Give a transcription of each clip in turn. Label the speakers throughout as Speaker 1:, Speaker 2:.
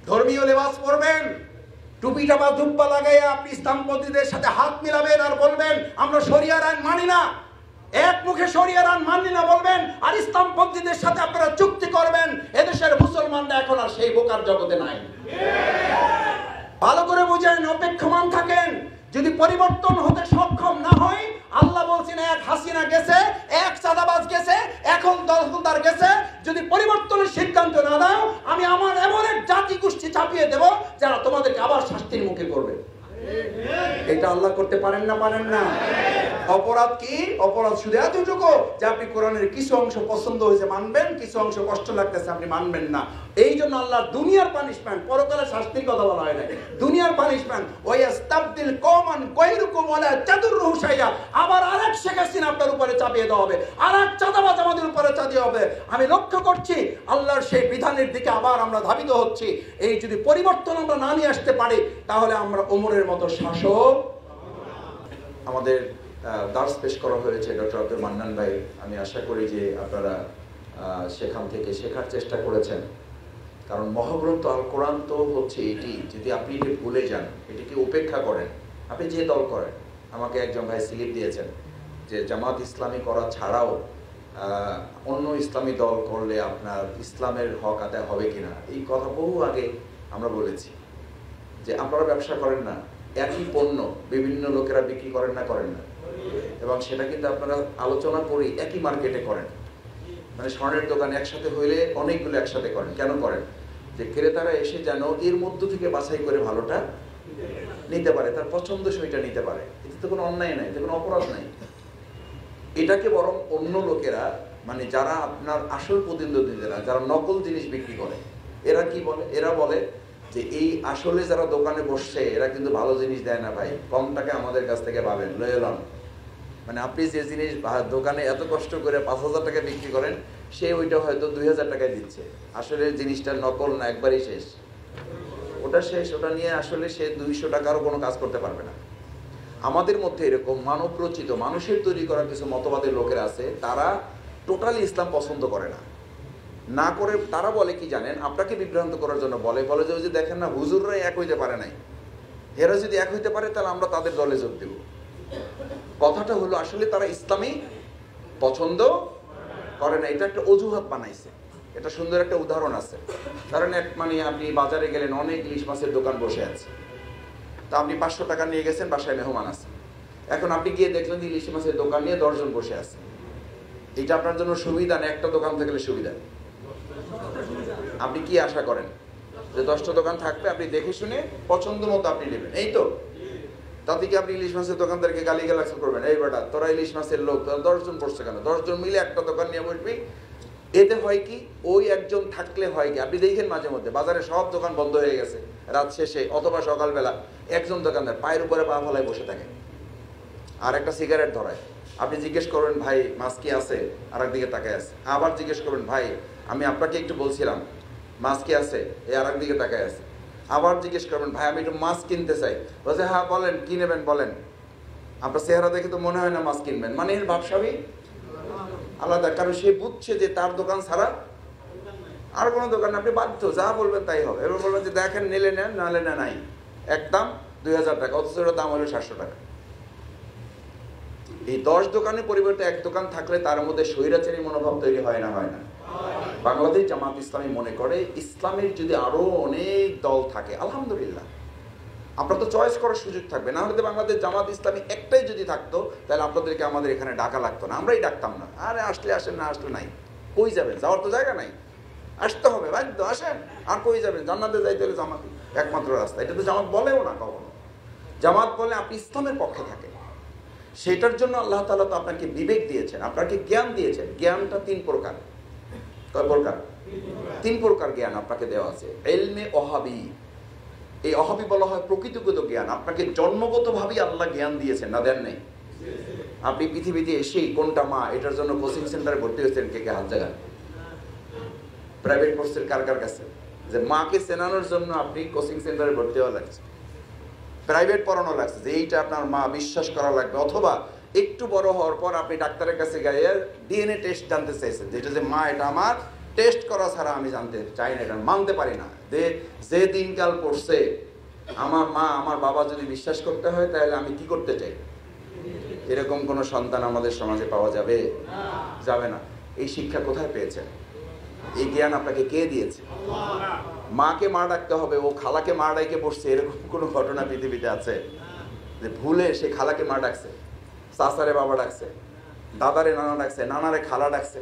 Speaker 1: ধর্মীয় লেবাস পরবেন, টুপিটা বা জুব্বা লাগাইয়া আপনি ইসলামপন্থীদের সাথে হাত মিলাবেন আর বলবেন আমরা শরিয়ার আইন মানি না, এক মুখে শরিয়ার আইন মানি না বলবেন, আর ইসলামপন্থীদের সাথে আপনারা চুক্তি করবেন। এদেশের মুসলমানরা এখন আর সেই বোকার জগতে নাই। ভালো করে বুঝেন, অপেক্ষমান থাকেন। যদি পরিবর্তন হতে সক্ষম না হয়, আল্লাহ বলছেন এক হাসিনা গেছে, এক চাঁদাবাজ গেছে, এখন দখলদার গেছে, যদি পরিবর্তনের সিদ্ধান্ত না দাও, আমি আমার এমন এক জাতি গোষ্ঠী চাপিয়ে দেব যারা তোমাদেরকে আবার শাস্তির মুখে করবে। এটা আল্লাহ করতে পারেন না? পারেন না? অপরাধ কি? অপরাধ শুধু এতটুকু যে আপনি কোরআনের কিছু অংশ পছন্দ হয়েছে মানবেন, কিছু অংশ কষ্ট লাগতেছে আপনি মানবেন না। এই জন্য আল্লাহ দুনিয়ার পানিশমেন্ট, পরকালে শাস্তির কথা বলা হয় না, দুনিয়ার পানিশমেন্ট। ওয়াস্তাবদিল কওমান গায়রুকুম ওয়ালা তাদুররুহু শাইআ, আবার আরেক শেখ হাসিনা আপনার উপরে চাপিয়ে দেওয়া হবে, আরেক চাঁদাবাজ আমাদের উপরে চাপিয়ে হবে। আমি লক্ষ্য করছি আল্লাহর সেই বিধানের দিকে আবার আমরা ধাবিত হচ্ছি। এই যদি পরিবর্তন আমরা না নিয়ে আসতে পারি, তাহলে আমরা ওমরের মতো শাসক। আমাদের দার্স পেশ করা হয়েছে ডক্টর আব্দুল মান্নান ভাই। আমি আশা করি যে আপনারা সেখান থেকে শেখার চেষ্টা করেছেন, কারণ মহাগ্রন্থ আল কোরআন তো হচ্ছে এটি। যদি আপনি এটি ভুলে যান, এটিকে উপেক্ষা করেন, আপনি যে দল করেন, আমাকে একজন ভাই স্লিপ দিয়েছেন যে জামাত ইসলামী করা ছাড়াও অন্য ইসলামী দল করলে আপনার ইসলামের হক আদায় হবে কিনা। এই কথা বহু আগে আমরা বলেছি যে আপনারা ব্যবসা করেন না, একই পণ্য বিভিন্ন লোকেরা বিক্রি করেন না? করেন না? এবং সেটা কিন্তু আপনারা আলোচনা করি একই মার্কেটে করেন, মানে স্বর্ণের দোকান একসাথে হইলে অনেকগুলো একসাথে করেন। কেন করেন? যে ক্রেতারা এসে যেন এর মধ্য থেকে বাছাই করে ভালোটা নিতে পারে, তার পছন্দ সেটা নিতে পারে। এতে তো কোনো অন্যায় নাই, এতে কোনো অপরাধ নাই। এটাকে বরং অন্য লোকেরা, মানে যারা আপনার আসল প্রতিদ্বন্দ্বীরা, যারা নকল জিনিস বিক্রি করে, এরা কি বলে? এরা বলে যে এই আসলে যারা দোকানে বসছে এরা কিন্তু ভালো জিনিস দেয় না ভাই, কম টাকা আমাদের কাছ থেকে পাবেন, লয়ে লন। মানে আপনি যে জিনিস দোকানে এত কষ্ট করে 5,000 টাকা বিক্রি করেন, সে ওইটা হয়তো 2,000 টাকায় দিচ্ছে। আসলে জিনিসটা নকল না, একবারই শেষ, ওটা শেষ। ওটা নিয়ে আসলে সে 200 টাকারও কোনো কাজ করতে পারবে না। আমাদের মধ্যে এরকম মানব রচিত, মানুষের তৈরি করা কিছু মতবাদের লোকেরা আছে, তারা টোটালি ইসলাম পছন্দ করে না, না করে তারা বলে কি জানেন, আপনাকে বিভ্রান্ত করার জন্য বলে যে ওই যে দেখেন না, হুজুররাই এক হইতে পারে নাই, এরা যদি এক হইতে পারে তাহলে আমরা তাদের দলে যোগ দেব। কথাটা হলো আসলে তারা ইসলামী পছন্দ করে না, এটা একটা অজুহাত বানাইছে। এটা সুন্দর একটা উদাহরণ আছে। কারণ মানে আপনি বাজারে গেলেন, অনেক ইলিশ মাছের দোকান বসে আছে, তা আপনি 500 টাকা নিয়ে গেছেন, বাসায় মেহমান আছে, এখন আপনি গিয়ে দেখলেন যে ইলিশ মাছের দোকান নিয়ে 10 জন বসে আছে। এটা আপনার জন্য সুবিধা না একটা দোকান থাকলে সুবিধা? আপনি কি আশা করেন যে 10টা দোকান থাকবে, আপনি দেখে শুনে পছন্দ মতো আপনি নেবেন, এই তো? তাতে কি আপনি ইলিশ মাছের দোকানদারকে গালিগালাজ করবেন, এই বেটা তোরা ইলিশ মাছের লোক, তোরা 10 জন বসছে কেন? 10 জন মিলে একটা দোকান নিয়ে বসবি। এতে হয় কি, ওই একজন থাকলে হয় কি, আপনি দেখেন মাঝে মধ্যে বাজারে সব দোকান বন্ধ হয়ে গেছে রাত শেষে অথবা সকালবেলা, একজন দোকানদার পায়ের উপরে পা ফলায় বসে থাকে আর একটা সিগারেট ধরায়। আপনি জিজ্ঞেস করবেন ভাই মাছ কি আছে, আর একদিকে তাকায় আছে। আবার জিজ্ঞেস করবেন ভাই আমি আপনাকে একটু বলছিলাম মাছ কি আছে, এই আর একদিকে তাকায় আছে। আবার জিজ্ঞেস করবেন ভাই আমি একটু মাছ কিনতে চাই, বলছে হ্যাঁ বলেন কি নেবেন বলেন। আপনার চেহারা দেখে তো মনে হয় না মাছ কিনবেন, মানে এর ব্যবসাবী আলাদা, কারণ সে বুঝছে যে তার দোকান ছাড়া আর কোনো দোকান, আপনি বাধ্য যা বলবেন তাই হবে। এবার বলবেন যে দেখেন নিলে নেন, নাহলে না নাই, একদম 2,000 টাকা, অথচ এর দাম হলো 700 টাকা। এই 10 দোকানের পরিবর্তে এক দোকান থাকলে তার মধ্যে স্বৈরাচারী মনোভাব তৈরি হয় না? হয় না? বাংলাদেশ জামাত ইসলামী মনে করে ইসলামের যদি আরো অনেক দল থাকে, আলহামদুলিল্লাহ, আপনার তো চয়েস করার সুযোগ থাকবে। না হলে বাংলাদেশ জামাত ইসলামী একটাই যদি থাকতো, তাহলে আপনাদেরকে আমাদের এখানে ডাকা লাগতো না, আমরাই ডাকতাম না। আরে আসলে আসেন, না আসলে নাই, কই যাবেন? যাওয়ার তো জায়গা নাই, আসতে হবে, বাধ্য আসেন। আর কই যাবেন? জান্নাতে যাইতে হলে জামাত একমাত্র রাস্তা। এটা তো জামাত বলেও না কখনো। জামাত বলে আপনি ইসলামের পক্ষে থাকেন। সেটার জন্য আল্লাহ তাআলা তো আপনাকে বিবেক দিয়েছেন, আপনাকে জ্ঞান দিয়েছেন। জ্ঞানটা 3 প্রকার। কয় প্রকার? 3 প্রকার জ্ঞান আপনাকে দেওয়া আছে। ইলমে ওহাবি, এই ওহাবি বলা হয় প্রকৃতিগত জ্ঞান। আপনাকে জন্মগতভাবেই আল্লাহ জ্ঞান দিয়েছেন, না দেন নাই? আপনি পৃথিবীতে এসেই কোনটা মা, এটার জন্য কোচিং সেন্টারে ভর্তি হয়েছেন কে কে? হাত জায়গা। প্রাইভেট কোর্সের কার কার কাছে যে মাকে চেনানোর জন্য আপনি কোচিং সেন্টারে ভর্তি হওয়া লাগছে, প্রাইভেট পড়ানো লাগছে যে এইটা আপনার মা, বিশ্বাস করা লাগবে। অথবা একটু বড় হওয়ার পর আপনি ডাক্তারের কাছে গিয়ে ডিএনএ টেস্ট জানতে চাইছেন, যেটা যে মা এটা আমার টেস্ট করা ছাড়া আমি জানতে চাই না, এটা মানতে পারি না। যে দিনকাল পড়ছে, আমার মা আমার বাবা যদি বিশ্বাস করতে হয় তাহলে আমি কি করতে চাই? এরকম কোন সন্তান আমাদের সমাজে পাওয়া যাবে? যাবে না। এই শিক্ষা কোথায় পেয়েছেন? এই জ্ঞান আপনাকে কে দিয়েছে? মাকে মা ডাকতে হবে, ও খালাকে মা ডাইকে বসছে, এরকম কোনো ঘটনা পৃথিবীতে আছে যে ভুলে সে খালাকে মা ডাকছে, চাচারে বাবা ডাকছে, দাদারে নানা ডাকছে, নানারে খালা ডাকছে?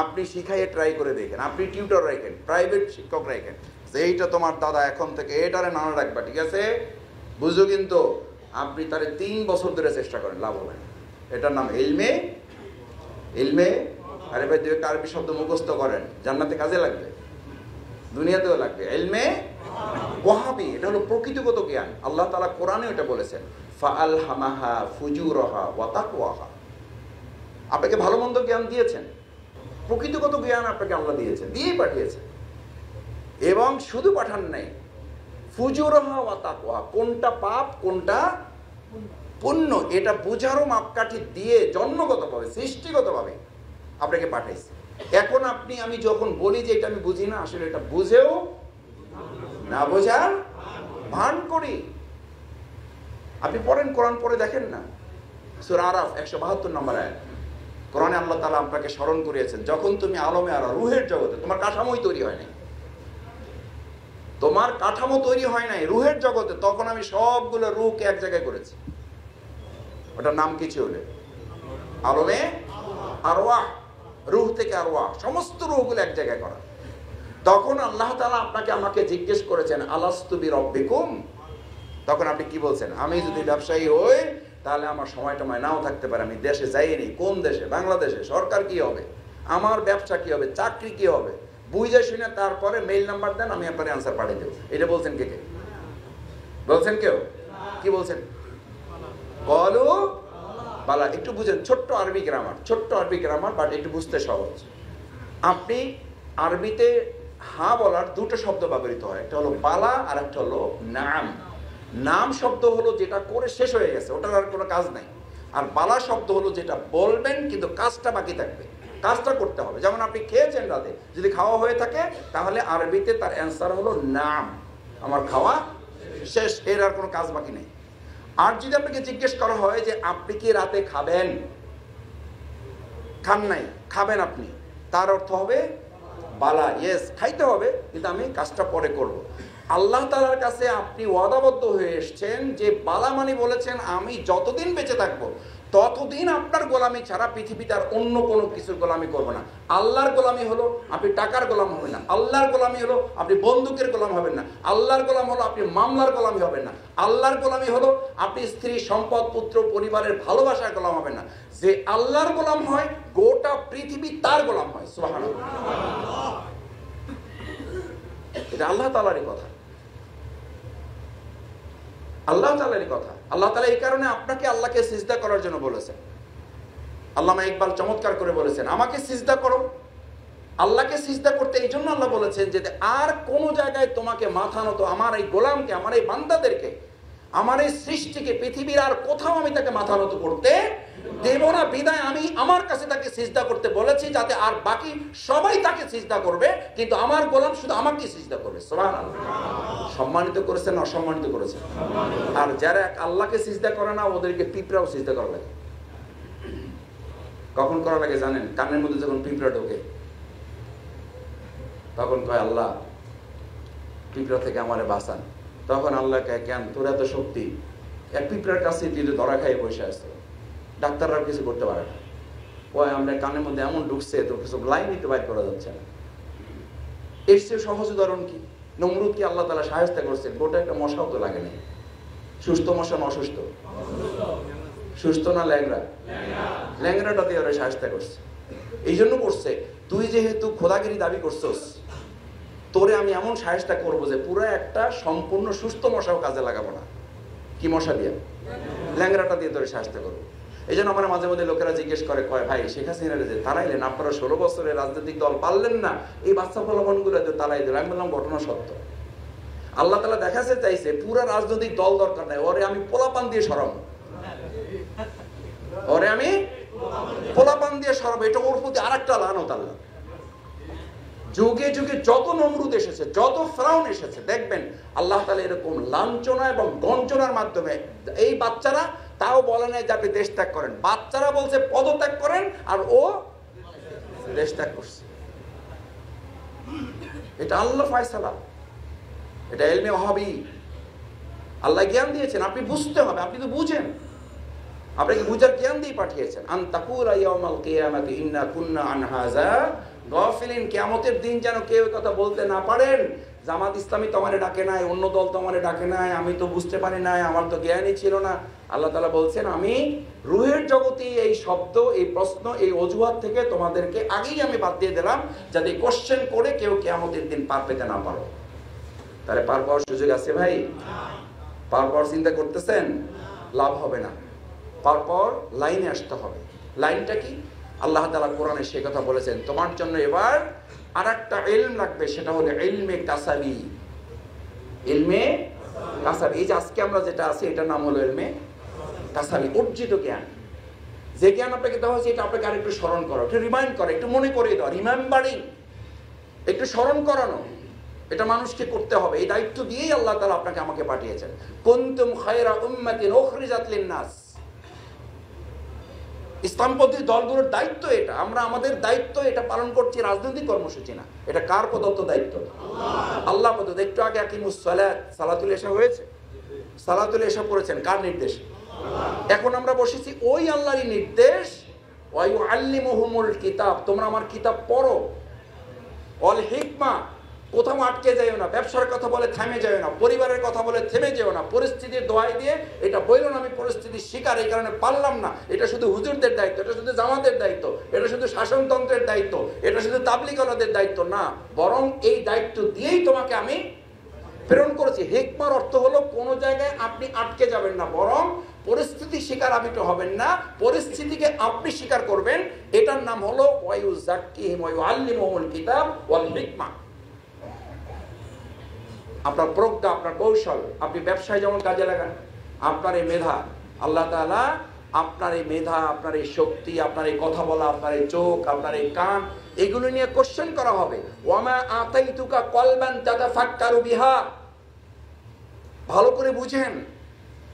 Speaker 1: আপনি শিখাইয়ে ট্রাই করে দেখেন, আপনি টিউটর রাখেন, প্রাইভেট শিক্ষক রাখেন, যে এইটা তোমার দাদা, এখন থেকে এটারে নানা ডাকবা, ঠিক আছে? বুঝো, কিন্তু আপনি তারে 3 বছর ধরে চেষ্টা করেন, লাভ হবে না। এটার নাম ইলমে। ইলমে, আরে ভাই 2 আরবি শব্দ মুখস্থ করেন, জান্নাতে কাজে লাগবে, দুনিয়াতেও লাগবে। ইলমে ওয়াহাবি, এটা হলো প্রকৃতিগত জ্ঞান। আল্লাহ তাআলা কোরআনে এটা বলেছেন, ফাআলহামাহা ফুজুরাহা ওয়া তাকওয়াহা। আপনাকে ভালো মন্দ জ্ঞান দিয়েছেন, প্রকৃতিগত জ্ঞান আপনাকে আল্লাহ দিয়েছেন, দিয়েই পাঠিয়েছেন। এবং শুধু পাঠান নাই, ফুজুরাহা ওয়া তাকওয়া, কোনটা পাপ কোনটা পুণ্য, এটা বোঝারও মাপকাঠি দিয়ে জন্মগতভাবে, সৃষ্টিগতভাবে আপনাকে পাঠাইছে। এখন আমি যখন বলি যে এটা আমি বুঝি না, আসলে এটা বুঝেও না বোঝার ভান করি। আপনি পড়েন, কোরআন পড়ে দেখেন না, সূরা আরাফ 172 নম্বর আয়াত। কোরআনে আল্লাহ তাআলা আপনাকে স্মরণ করিয়েছেন, যখন তুমি আলমে আর রুহের জগতে, তোমার কাঠামোই তৈরি হয় নাই, তোমার কাঠামো তৈরি হয় নাই রুহের জগতে, তখন আমি সবগুলো রুহকে এক জায়গায় করেছি। ওটার নাম কি ছিল? আলমে আরওয়াহ, রুহ থেকে আরওয়াহ, সমস্ত রুহগুলো এক জায়গায় করা। তখন আল্লাহ তাআলা আপনাকে আমাকে জিজ্ঞেস করেছেন, আলাস্তু বিরাব্বিকুম? তখন আপনি কি বলছেন? আমি যদি ব্যবসায়ী হই তাহলে আমার সময় টময় নাও থাকতে পারে, আমি দেশে যাইনি, কোন দেশে? বাংলাদেশে। সরকার কি হবে, আমার ব্যবসা কি হবে, চাকরি কি হবে, বুঝে শুনে তারপরে মেইল নাম্বার দেন, আমি আপনার অ্যান্সার পাঠিয়ে দেব। এটা বলছেন কে? বলছেন কেউ? কি বলছেন? বলো বালা। একটু বুঝেন, ছোট্ট আরবি গ্রামার, বাট একটু বুঝতে সহজ। আপনি আরবিতে হা বলার 2টা শব্দ ব্যবহৃত হয়, একটা হলো বালা আর একটা হলো নাম। নাম শব্দ হলো যেটা করে শেষ হয়ে গেছে, ওটার আর কোনো কাজ নাই। আর বালা শব্দ হলো যেটা বলবেন কিন্তু কাজটা বাকি থাকবে, কাজটা করতে হবে। যেমন আপনি খেয়েছেন রাতে, যদি খাওয়া হয়ে থাকে তাহলে আরবিতে তার অ্যান্সার হলো নাম, আমার খাওয়া শেষ, এর আর কোনো কাজ বাকি নেই। আর যদি আপনাকে জিজ্ঞেস করা হয় যে আপনি কি রাতে খাবেন, খান নাই, খাবেন আপনি, তার অর্থ হবে বালা, ইয়েস খাইতে হবে, কিন্তু আমি কাজটা পরে করব। আল্লাহ তাআলার কাছে আপনি ওয়াদাবদ্ধ হয়ে এসেছেন যে বালা মানে বলেছেন, আমি যতদিন বেঁচে থাকবো ততদিন আপনার গোলামি ছাড়া পৃথিবীতে আর অন্য কোনো কিছুর গোলামি করবো না। আল্লাহর গোলামি হলো আপনি টাকার গোলাম হবেন না, আল্লাহর গোলামি হলো আপনি বন্দুকের গোলাম হবেন না, আল্লাহর গোলাম হলো আপনি মামলার গোলামি হবেন না, আল্লাহর গোলামি হলো আপনি স্ত্রী, সম্পদ, পুত্র, পরিবারের ভালোবাসার গোলাম হবেন না। যে আল্লাহর গোলাম হয় গোটা পৃথিবী তার গোলাম হয়। সুবহানাল্লাহ। এটা আল্লাহ তাআলারই কথা, আল্লাহ তাআলারই কথা। আল্লাহ তাআলা এই কারণে আপনাকে আল্লাহকে সিজদা করার জন্য বলেছেন। আল্লামা ইকবাল চমৎকার করে বলেছেন, আমাকে সিজদা করো। আল্লাহকে সিজদা করতে এই জন্য আল্লাহ বলেছেন যে আর কোন জায়গায় তোমাকে মাথা নত, আমার এই গোলামকে, আমার এই বান্দাদেরকে, আমার এই সৃষ্টিকে পৃথিবীর আর কোথাও আমি তাকে মাথা নত করতে দেব না। বিদায় আমি আমার কাছে তাকে সিজদা করতে বলেছি, যাতে আর বাকি সবাই তাকে সিজদা করবে, কিন্তু আমার গোলাম শুধু আমাকে সিজদা করবে। সুবহানাল্লাহ। সম্মানিত করেছেন, অসম্মানিত করেছেন। আর যারা আল্লাহকে সিজদা করে না, ওদেরকে পিঁপড়াও সিজদা করা লাগে। কখন করা লাগে জানেন? কানের মধ্যে যখন পিঁপড়া ঢোকে, তখন কয় আল্লাহ পিঁপড়া থেকে আমারে বাঁচান। তখন আল্লাহ কয়, কেন তোর এত শক্তি? এক পিঁপড়ার কাছে তুই ধরা খাইয়ে বসে আসতো, ডাক্তাররাও কিছু করতে পারে না। ওই আমরা কানের মধ্যে এমন ঢুকছে, তোর কিছু লাইন দিতে বাইর করা যাচ্ছে না। এর চেয়ে সহজ উদাহরণ কি? নমরুদকে আল্লাহ তাআলা শায়েস্তা করছেন, গোটা একটা মশাও তো লাগে নাই। সুস্থ মশা না অসুস্থ? সুস্থ না ল্যাংড়া? ল্যাংড়াটা দিয়ে ওরা শায়েস্তা করছে। এই জন্য করছে, তুই যেহেতু খোদাগিরি দাবি করছস, তোরে আমি এমন শায়েস্তা করবো যে পুরো একটা সম্পূর্ণ সুস্থ মশাও কাজে লাগাবো না। কি মশা দিয়ে? ল্যাংড়াটা দিয়ে তোরে শায়েস্তা করবো। এই জন্য আমার মাঝে মধ্যে লোকেরা জিজ্ঞেস করে, কয় ভাই শেখ হাসিনা যে তাড়াইলেন, আপনারা 16 বছরের রাজনৈতিক দল পারলেন না, এই বাচ্চা ফলাফলগুলো তাড়াই দিল। আমি বললাম ঘটনা সত্য। আল্লাহ তাআলা দেখাতে চাইছে পুরো রাজনৈতিক দল দরকার নাই, ওরে আমি পোলাপান দিয়ে সরাবো, ওরে আমি পোলাপান দিয়ে সরাবো। এটা ওর প্রতি আরেকটা লানত আল্লাহ। যুগে যুগে যত নমরুদ এসেছে, যত ফেরাউন এসেছে, দেখবেন আল্লাহ তাআলা এরকম লাঞ্ছনা এবং গঞ্জনার মাধ্যমে, এই বাচ্চারা তাও বলে নাই যে আপনি দেশ ত্যাগ করেন, বাচ্চারা বলছে পদত্যাগ করেন, আর ও দেশ ত্যাগ করছে। এটা আল্লাহ ফয়সালা, এটা ইলমে ওয়াহাবি। আল্লাহ জ্ঞান দিয়েছেন, আপনি বুঝতে হবে, আপনি তো বুঝেন, আপনাকে বুঝার জ্ঞান দিয়ে পাঠিয়েছেন। আন তাকুলা ইয়াউমাল কিয়ামাতি ইন্না কুন্না আন হাযা গাফিলিন, কিয়ামতের দিন যেন কেউ কথা বলতে না পারেন জামাত ইসলামী তো আমারে ডাকে নাই, অন্য দল তো আমারে ডাকে নাই, আমি তো বুঝতে পারি নাই, আমার তো জ্ঞানই ছিল না। আল্লাহ তাআলা বলছেন, আমি রুহের জগতে এই শব্দ, এই প্রশ্ন, এই অজুহাত থেকে তোমাদেরকে আগেই আমি বাদ দিয়ে দিলাম, যাতে কোশ্চেন করে কেউ কিয়ামতের দিন পার পেতে না পারো। তাহলে পার পাওয়ার সুযোগ আছে ভাই? পার পাওয়ার চিন্তা করতেছেন? লাভ হবে না, পার পাওয়ার লাইনে আসতে হবে। লাইনটা কি? আল্লাহ তাআলা কোরআনে সে কথা বলেছেন, তোমার জন্য এবার আর একটা ইলম লাগবে, সেটা হলো ইলমে কাসাবি। ইলমে কাসাবি, এই যে আজকে আমরা যেটা আছে এটার নাম হলো ইলমে কাসাবি, অর্জিত জ্ঞান। যে জ্ঞান আপনাকে দেওয়া হয়েছে এটা আপনাকে আরেকটু স্মরণ করো, একটু রিমাইন্ড করো, একটু মনে করিয়ে দাও, রিমেম্বারিং, একটু স্মরণ করানো, এটা মানুষকে করতে হবে। এই দায়িত্ব দিয়েই আল্লাহ তাআলা আপনাকে আমাকে পাঠিয়েছেন। কুনতুম খায়রা উম্মাতিন উখরিজাত লিন-নাস, ইসলামপন্থী দলগুলোর দায়িত্ব এটা, আমরা আমাদের দায়িত্ব এটা পালন করছি, রাজনৈতিক কর্মসূচি না। এটা কার প্রদত্ত দায়িত্ব? আল্লাহ প্রদত্ত। একটু আগে আকিমুস সালাত, সালাতুল ইশা হয়েছে, সালাতুল ইশা পড়েছেন কার নির্দেশে? এখন আমরা বসেছি ওই আল্লাহরই নির্দেশ, ওয়া ইউআল্লিমুহুমুল কিতাব, তোমরা আমার কিতাব পড়ো, ওয়াল হিকমা, কোথাও আটকে যাইও না, ব্যবসার কথা বলে থেমে যাইও না, পরিবারের কথা বলে থেমে যেও না, পরিস্থিতির দোহাই দিয়ে এটা বললো না আমি পরিস্থিতির শিকার, এই কারণে পারলাম না, এটা শুধু হুজুরদের দায়িত্ব, এটা শুধু জামাতের দায়িত্ব, এটা শুধু শাসনতন্ত্রের দায়িত্ব, এটা শুধু তাবলীগওয়ালাদের দায়িত্ব না, বরং এই দায়িত্ব দিয়েই তোমাকে আমি প্রেরণ করেছি। হিকমার অর্থ হলো কোনো জায়গায় আপনি আটকে যাবেন না, বরং পরিস্থিতির শিকার আপনি তো হবেন না, পরিস্থিতিকে আপনি স্বীকার করবেন। এটার নাম হলো ওয়া ইউযাক্কিহিম ওয়া ইউআল্লিমুহুমুল কিতাব ওয়াল হিকমা। আপনার প্রজ্ঞা, আপনার কৌশল, আপনি ব্যবসায় যেমন কাজে লাগান, আপনার এই মেধা, আল্লাহ তাআলা আপনার এই মেধা, আপনার এই শক্তি, আপনার এই কথা বলা, আপনার এই চোখ, আপনার এই কান, এগুলো নিয়ে কোশ্চেন করা হবে। ওয়ামা আতাইতুকা কলবান তাতাফাক্কারু বিহা, ভালো করে বুঝেন।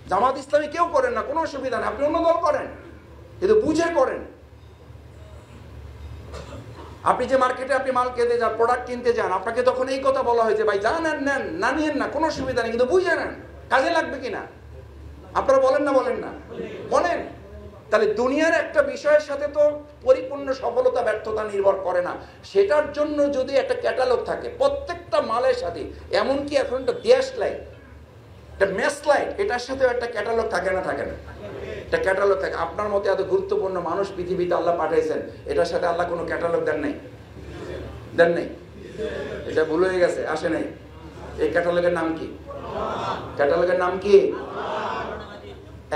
Speaker 1: জামাত ইসলামী কেউ করেন না, কোনো অসুবিধা নেই, আপনি অন্য দল করেন, কিন্তু বুঝে করেন। আপনি যে মার্কেটে আপনি মাল কিনতে যান, প্রোডাক্ট কিনতে যান, আপনাকে তখন এই কথা বলা হয়েছে, ভাই যান নেন, না নিয়েন না, কোনো অসুবিধা নেই, কিন্তু বুঝে নেন কাজে লাগবে কিনা। আপনারা বলেন না? বলেন না? বলেন। তাহলে দুনিয়ার একটা বিষয়ের সাথে তো পরিপূর্ণ সফলতা ব্যর্থতা নির্ভর করে না, সেটার জন্য যদি একটা ক্যাটালগ থাকে প্রত্যেকটা মালের সাথে, এমনকি এখন একটা গ্যাস লাইট, একটা ম্যাচ লাইট, এটার সাথেও একটা ক্যাটালগ থাকে না? থাকে না? একটা ক্যাটালগ থাকে। আপনার মতে এত গুরুত্বপূর্ণ মানুষ পৃথিবীতে আল্লাহ পাঠাইছেন, এটার সাথে আল্লাহ কোনো ক্যাটালগ দেন নাই? দেন নাই? এটা ভুল হয়ে গেছে, আসে নাই। এই ক্যাটালগের নাম কি? ক্যাটালগের নাম কি?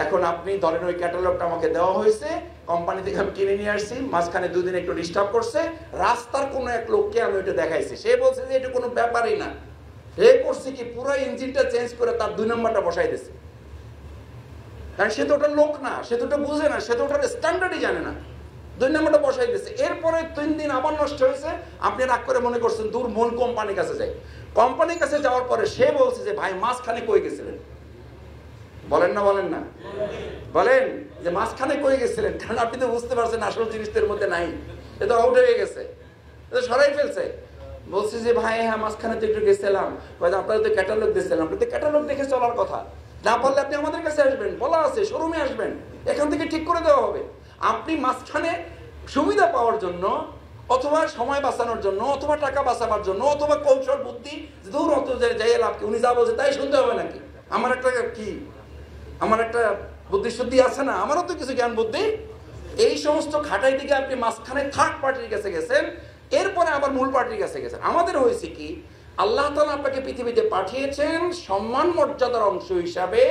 Speaker 1: এখন আপনি ধরেন ওই ক্যাটালগটা আমাকে দেওয়া হয়েছে, কোম্পানি থেকে আমি কিনে নিয়ে আসছি, মাঝখানে দুদিন একটু ডিস্টার্ব করছে, রাস্তার কোনো এক লোককে আমি ওইটা দেখাইছি, সে বলছে যে এটা কোনো ব্যাপারই না। এ করছে কি, পুরো ইঞ্জিনটা চেঞ্জ করে তার 2 নম্বরটা বসাই দিয়েছে, কারণ সে তো ওটা লোক না, সে তো ওটা বুঝে না, সে তো ওটার স্ট্যান্ডার্ডই জানে না, 2 নম্বরটা বসাই দিয়েছে। এরপরে 3 দিন আবার নষ্ট হয়েছে, আপনি রাগ করে মনে করছেন দূর মূল কোম্পানির কাছে যাই। কোম্পানির কাছে যাওয়ার পরে সে বলছে যে ভাই মাঝখানে কই গেছিলেন? বলেন না? বলেন না? বলেন যে মাঝখানে কই গেছিলেন, কারণ আপনি তো বুঝতে পারছেন আসল জিনিসের মধ্যে নাই, এটা আউট হয়ে গেছে, এটা সরাই ফেলছে। বলছি যে ভাই হ্যাঁ মাঝখানে তো একটু গেছিলাম, আপনারা তো ক্যাটালগ দিয়েছিলেন, আপনি তো ক্যাটালগ দেখে চলার কথা, না পারলে আপনি আমাদের কাছে আসবেন, বলা আছে শোরুমে আসবেন, এখান থেকে ঠিক করে দেওয়া হবে। আপনি মাঝখানে সুবিধা পাওয়ার জন্য, অথবা সময় বাঁচানোর জন্য, অথবা টাকা বাঁচাবার জন্য, অথবা কৌশল বুদ্ধি, দূর অত যাই লাভ কি, উনি যা বলছে তাই শুনতে হবে নাকি? আমার একটা কি, আমার একটা বুদ্ধি শুদ্ধি আছে না, আমারও তো কিছু জ্ঞান বুদ্ধি। এই সমস্ত খাটাই দিকে আপনি মাঝখানে থার্ড পার্টির কাছে গেছেন, এরপরে আবার মূল পার্টির কাছে গেছেন। আমাদের হয়েছে কি, আল্লাহ তাআলা আপনাকে পৃথিবীতে পাঠিয়েছেন সম্মান মর্যাদার অংশ হিসাবে,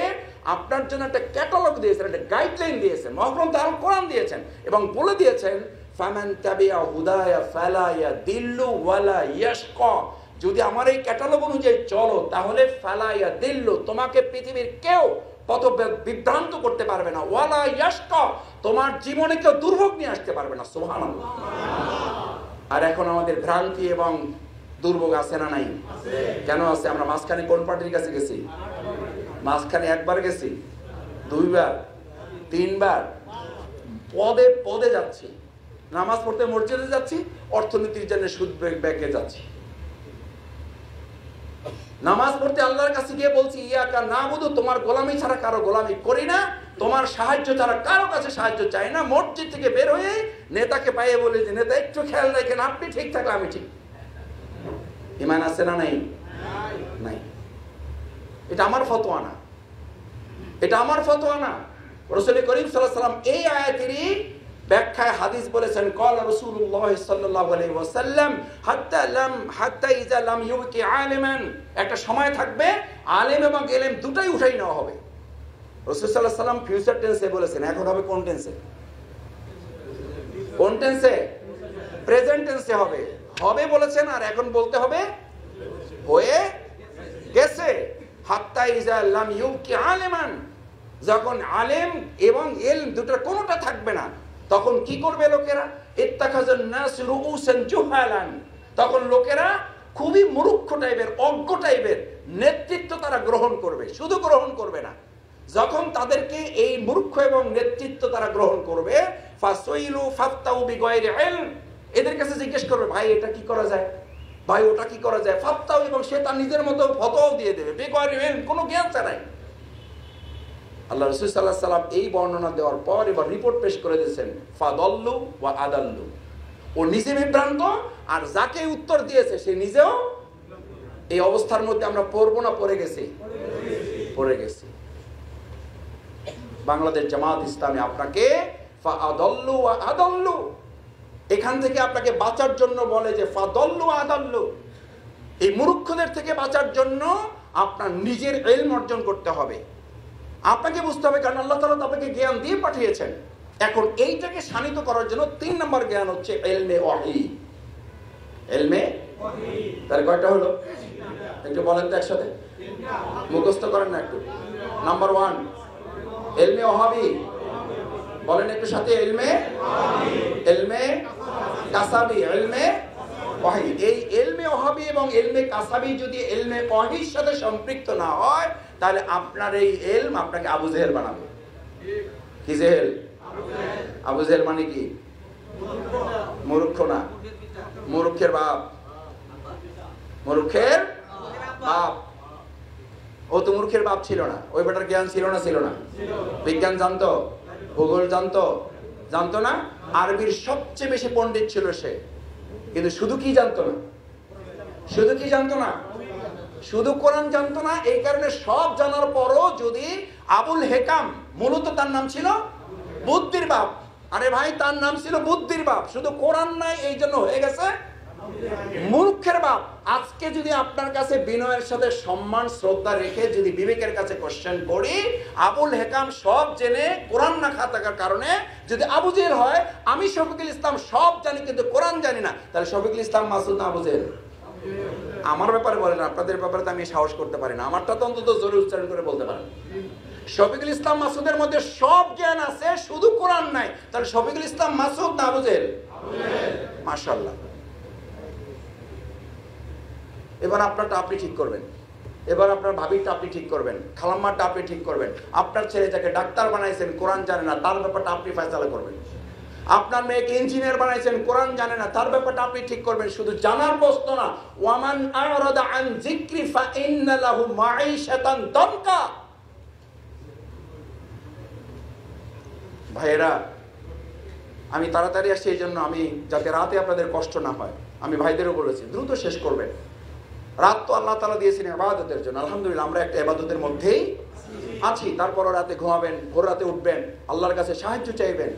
Speaker 1: আপনার জন্য একটা ক্যাটালগ দিয়েছেন, একটা গাইডলাইন দিয়েছেন, মহাগ্রন্থ আল কোরআন দিয়েছেন, এবং বলে দিয়েছেন ফামান তাবিআ হুদায়া ফালা ইয়াদিল্লু ওয়ালা ইয়াশকা, যদি আমার এই ক্যাটালগ অনুযায়ী চলো তাহলে ফালা ইয়াদিল্লু, তোমাকে পৃথিবীর কেউ পথ বিভ্রান্ত করতে পারবে না, ওয়ালা ইয়াশকা, তোমার জীবনে কেউ দুর্ভোগ নিয়ে আসতে পারবে না। সুবহানাল্লাহ। আর এখন আমাদের ভ্রান্তি এবং দুর্ভোগ আছে না নাই? কেন আছে? আমরা মাঝখানে কোন পার্টির কাছে গেছি? মাঝখানে একবার গেছি, দুইবার, তিনবার, পদে পদে যাচ্ছি। নামাজ পড়তে মসজিদে যাচ্ছি, অর্থনীতির জন্য সুদ ব্যাংকে যাচ্ছি। নামাজ পড়তে আল্লাহর কাছে গিয়ে বলছি ইয়াকা নাবুদু, তোমার গোলামি ছাড়া কারো গোলামি করি না, তোমার সাহায্য ছাড়া কারো কাছে সাহায্য চাই না। মসজিদ থেকে বের হয়ে নেতাকে পাইয়ে বলে যে নেতা একটু খেয়াল রাখেন, আপনি ঠিক থাকলে আমি ঠিক। ঈমান আছে না নাই? নাই। এটা আমার ফতোয়া না, এটা আমার ফতোয়া না। রাসূল করিম সাল্লাল্লাহু আলাইহি ওয়াসাল্লাম এই আয়াতেরই ব্যাখ্যায় হাদিস বলেছেন, ক্বালা রাসূলুল্লাহ সাল্লাল্লাহু আলাইহি ওয়াসাল্লাম হাত্তা ইযা লাম ইউবকি আলিমান, একটা সময় থাকবে আলেম এবং ইলম দুটাই উঠাই নেওয়া হবে। রাসূল সাল্লাল্লাহু আলাইহি ওয়াসাল্লাম ফিউচার টেন্সে বলেছেন, এখন হবে কোন টেন্সে? কোন টেন্সে? প্রেজেন্ট টেন্সে হবে। হবে বলেছেন, আর এখন বলতে হবে হয়ে গেছে। হাত্তা ইযা লাম ইউবকি আলিমান, যখন আলেম এবং ইলম দুটোর কোনোটা থাকবে না, তখন কি করবে লোকেরা? ইত্তাখাযান নাস রুউসান জুহালান, তখন লোকেরা খুবই মূর্খ টাইপের, অজ্ঞ টাইপের নেতৃত্ব তারা গ্রহণ করবে। শুধু গ্রহণ করবে না, যখন তাদেরকে এই মূর্খ এবং নেতৃত্ব তারা গ্রহণ করবে, ফাসাইলু ফাফতাউ বিগায়রি ইলম, এদের কাছে জিজ্ঞেস করবে ভাই এটা কি করা যায়, ভাই ওটা কি করা যায়, ফাফতাউ, এবং সে তার নিজের মতো ফতোয়াও দিয়ে দেবে বিগায়রি ইলম, কোনো জ্ঞান ছাড়াই। আল্লাহ রাসূল সাল্লাল্লাহু আলাইহি ওয়াসাল্লাম এই বর্ণনা দেওয়ার পর এবার রিপোর্ট পেশ করে দিয়েছেন, ফাদাল্লু ওয়া আদাল্লু, ও নিজে বিভ্রান্ত আর যাকে উত্তর দিয়েছে সে নিজেও। এই অবস্থার মধ্যে আমরা পড়বো না পড়ে গেছি? পড়ে গেছি। বাংলাদেশ জামাত ইসলামী আপনাকে ফাদাল্লু ওয়া আদাল্লু, এখান থেকে আপনাকে বাঁচার জন্য বলে যে ফাদাল্লু ওয়া আদাল্লু, এই মূর্খদের থেকে বাঁচার জন্য আপনার নিজের ইলম অর্জন করতে হবে, আপনাকে বুঝতে হবে, কারণ আল্লাহ তাআলা আপনাকে জ্ঞান দিয়ে পাঠিয়েছেন। এখন এইটাকে শানিত করার জন্য 3 নম্বর জ্ঞান হচ্ছে ইলমে ওয়াহী। ইলমে ওয়াহী তার কয়টা হলো? একটু বলেন তো একসাথে, মুখস্থ করেন না একটু। নাম্বার 1 ইলমে ওয়াহাবি, বলেন একটু সাথে, ইলমে ওয়াহাবি, ইলমে কাসাবি, ইলমে ওয়াহী। এই ইলমে ওয়াহাবি এবং ইলমে কাসাবি যদি ইলমে ওয়াহীর সাথে সম্পৃক্ত না হয়, তাহলে আপনার এই ইলম আপনাকে আবু জেহেল বানাবে। কি জেহেল? আবু জেহেল মানে কি? মূর্খ না, মূর্খের বাপ, মূর্খের বাপ। ও তো মূর্খের বাপ ছিল না, ওই বেটার জ্ঞান ছিল না? ছিল না। বিজ্ঞান জানতো, ভূগোল জানতো, জানতো না। আরবির সবচেয়ে বেশি পণ্ডিত ছিল সে, কিন্তু শুধু কি জানতো না? শুধু কি জানতো না? শুধু কোরআন জানতো না। এই কারণে সব জানার পরও যদি আবুল হেকাম, মূলত তার নাম ছিল বুদ্ধির বাপ, আরে ভাই তার নাম ছিল বুদ্ধির বাপ, শুধু কোরআন নাই এই জন্য হয়ে গেছে মূর্খের বাপ। আজকে যদি আপনার কাছে বিনয়ের সাথে সম্মান শ্রদ্ধা রেখে যদি বিবেকের কাছে কোশ্চেন করি, আবুল হেকাম সব জেনে কোরআন না থাকার কারণে যদি আবু জেহেল হয়, আমি শফিকুল ইসলাম সব জানি কিন্তু কোরআন জানি না, তাহলে শফিকুল ইসলাম মাসুদ না আবু জেহেল? আমার ব্যাপারে বলেন, আপনাদের ব্যাপারে তো আমি সাহস করতে পারি না, আমারটা তো অন্তত জোরে উচ্চারণ করে বলতে পারেন। শফিকুল ইসলাম মাসুদের মধ্যে সব জ্ঞান আছে, শুধু কোরআন নাই, তাহলে শফিকুল ইসলাম মাসুদ না আবু জেহেল? মাশাআল্লাহ। এবার আপনারটা আপনি ঠিক করবেন, এবার আপনার ভাবিটা আপনি ঠিক করবেন, খালাম্মারটা আপনি ঠিক করবেন। আপনার ছেলে যাকে ডাক্তার বানাইছেন কোরআন জানে না, তার ব্যাপারটা আপনি ফয়সালা করবেন। আপনার মেয়েকে ইঞ্জিনিয়ার বানাইছেন, কোরআন জানে না, তার ব্যাপারটা আপনি ঠিক করবেন। শুধু জানার প্রশ্ন না, ওয়ামান আরাদা আন যিকরি ফাইন্না লাহু মাঈশাতান দানকা। ভাইয়েরা, আমি তাড়াতাড়ি আসছি, এই জন্য আমি যাতে রাতে আপনাদের কষ্ট না হয়, আমি ভাইদেরও বলেছি দ্রুত শেষ করবেন। রাত তো আল্লাহ তাআলা দিয়েছেন ইবাদতের জন্য, আলহামদুলিল্লাহ আমরা একটা ইবাদতের মধ্যেই আছি। তারপরও রাতে ঘুমাবেন, ভোর রাতে উঠবেন, আল্লাহর কাছে সাহায্য চাইবেন,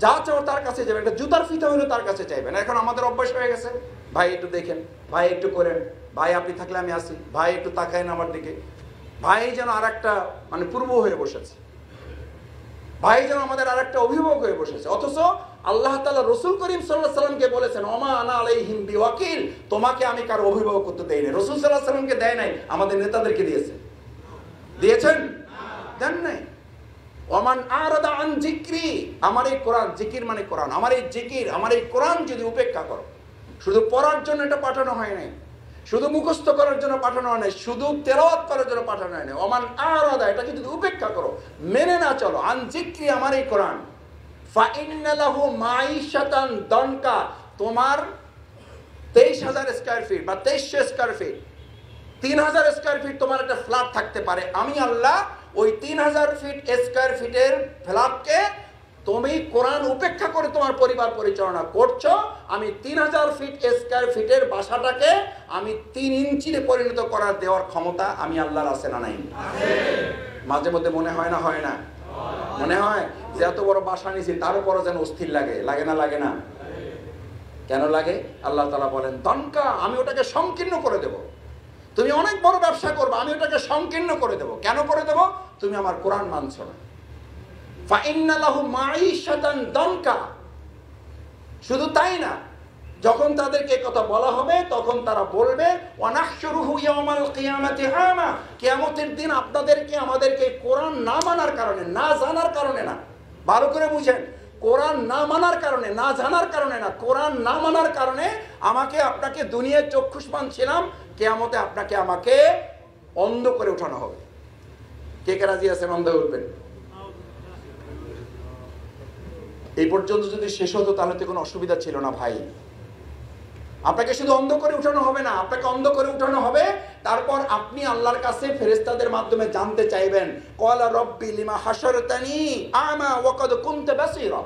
Speaker 1: যা চাও তার কাছে যাবেন, একটা জুতার ফিতা হলেও তার কাছে চাইবেন। এখন আমাদের অভ্যাস হয়ে গেছে, ভাই একটু দেখেন, ভাই একটু করেন, ভাই আপনি থাকলে আমি আসি, ভাই একটু তাকায়েন আমার দিকে। ভাই যেন আর একটা মানে পূর্ব হয়ে বসেছে, ভাই যেন আমাদের আর একটা অভিভাবক হয়ে বসেছে। অথচ আল্লাহ তাআলা রাসূল করিম সাল্লাল্লাহু আলাইহি ওয়াসাল্লামকে বলেছেন, ওমা আনা আলাইহিম বিওয়াকিল, তোমাকে আমি কারো অভিভাবক করতে দেই না। রাসূল সাল্লাল্লাহু আলাইহি ওয়াসাল্লামকে দেয় নাই, আমাদের নেতাদেরকে দিয়েছে। দিয়েছেন? দেন নাই। ওমান আরাদা আন যিকরি, আমার এই কোরআন, জিকির মানে কোরআন, আমার এই জিকির, আমার এই কোরআন যদি উপেক্ষা করো, শুধু পড়ার জন্য এটা পাঠানো হয় নাই, শুধু মুখস্থ করার জন্য পাঠানো হয় নাই, শুধু তেলাওয়াত করার জন্য পাঠানো হয় নাই, ওমান আরাদা, এটাকে যদি উপেক্ষা করো, মেনে না চলো, আন যিকরি, আমার এই কোরআন, ফা ইন্না লাহু মাঈশাতান দনকা, তোমার 23,000 স্কয়ার ফিট বা 2300 স্কয়ার ফিট, 3000 স্কয়ার ফিট তোমার একটা ফ্ল্যাট থাকতে পারে, আমি আল্লাহ ওই 3000 ফিট স্কয়ার ফিটের ফ্ল্যাটকে তুমি কোরআন উপেক্ষা করে তোমার পরিবার পরিচালনা করছো, আমি 3000 ফিট স্কয়ার ফিটের বাসাটাকে আমি 3 ইঞ্চিতে পরিণত করার দেওয়ার ক্ষমতা আমি আল্লাহর আছে না নাই? মাঝে মধ্যে মনে হয় না, হয় না? মনে হয় যে এত বড় বাসা নিয়েছি তার উপরও যেন অস্থির লাগে, লাগে না? লাগে না? কেন লাগে? আল্লাহ তাআলা বলেন দনকা, আমি ওটাকে সংকীর্ণ করে দেব। তুমি অনেক বড় ব্যবসা করবে, আমি ওটাকে সংকীর্ণ করে দেব। কেন করে দেব? তুমি আমার কোরআন মানছো না। ফা ইন্না লাহু মাঈশাতান দনকা। শুধু তাই না, যখন তাদেরকে কথা বলা হবে তখন তারা বলবে ওয়ানাহশুরুহু ইয়াওমাল কিয়ামাতি আমা, কিয়ামতের দিন আপনাদেরকে আমাদেরকে কোরআন না মানার কারণে, না জানার কারণে না, ভালো করে বুঝেন, কোরআন না মানার কারণে, না জানার কারণে না, কোরআন না মানার কারণে আমাকে আপনাকে দুনিয়ার চক্ষুষ্মান ছিলাম, কিয়ামতে আপনাকে আমাকে অন্ধ করে উঠানো হবে। কে কে রাজি আছেন অন্ধ হয়ে উঠবেন? এই পর্যন্ত যদি শেষ হতো তাহলে তো কোনো অসুবিধা ছিল না ভাই। আপনাকে শুধু অন্ধ করে উঠানো হবে না, আপনাকে অন্ধ করে উঠানো হবে, তারপর আপনি আল্লাহর কাছে ফেরেশতাদের মাধ্যমে জানতে চাইবেন ক্বালা রাব্বি লিমা হাশারতানি আমা ওয়া ক্বাদ কুনতা বাসীরা।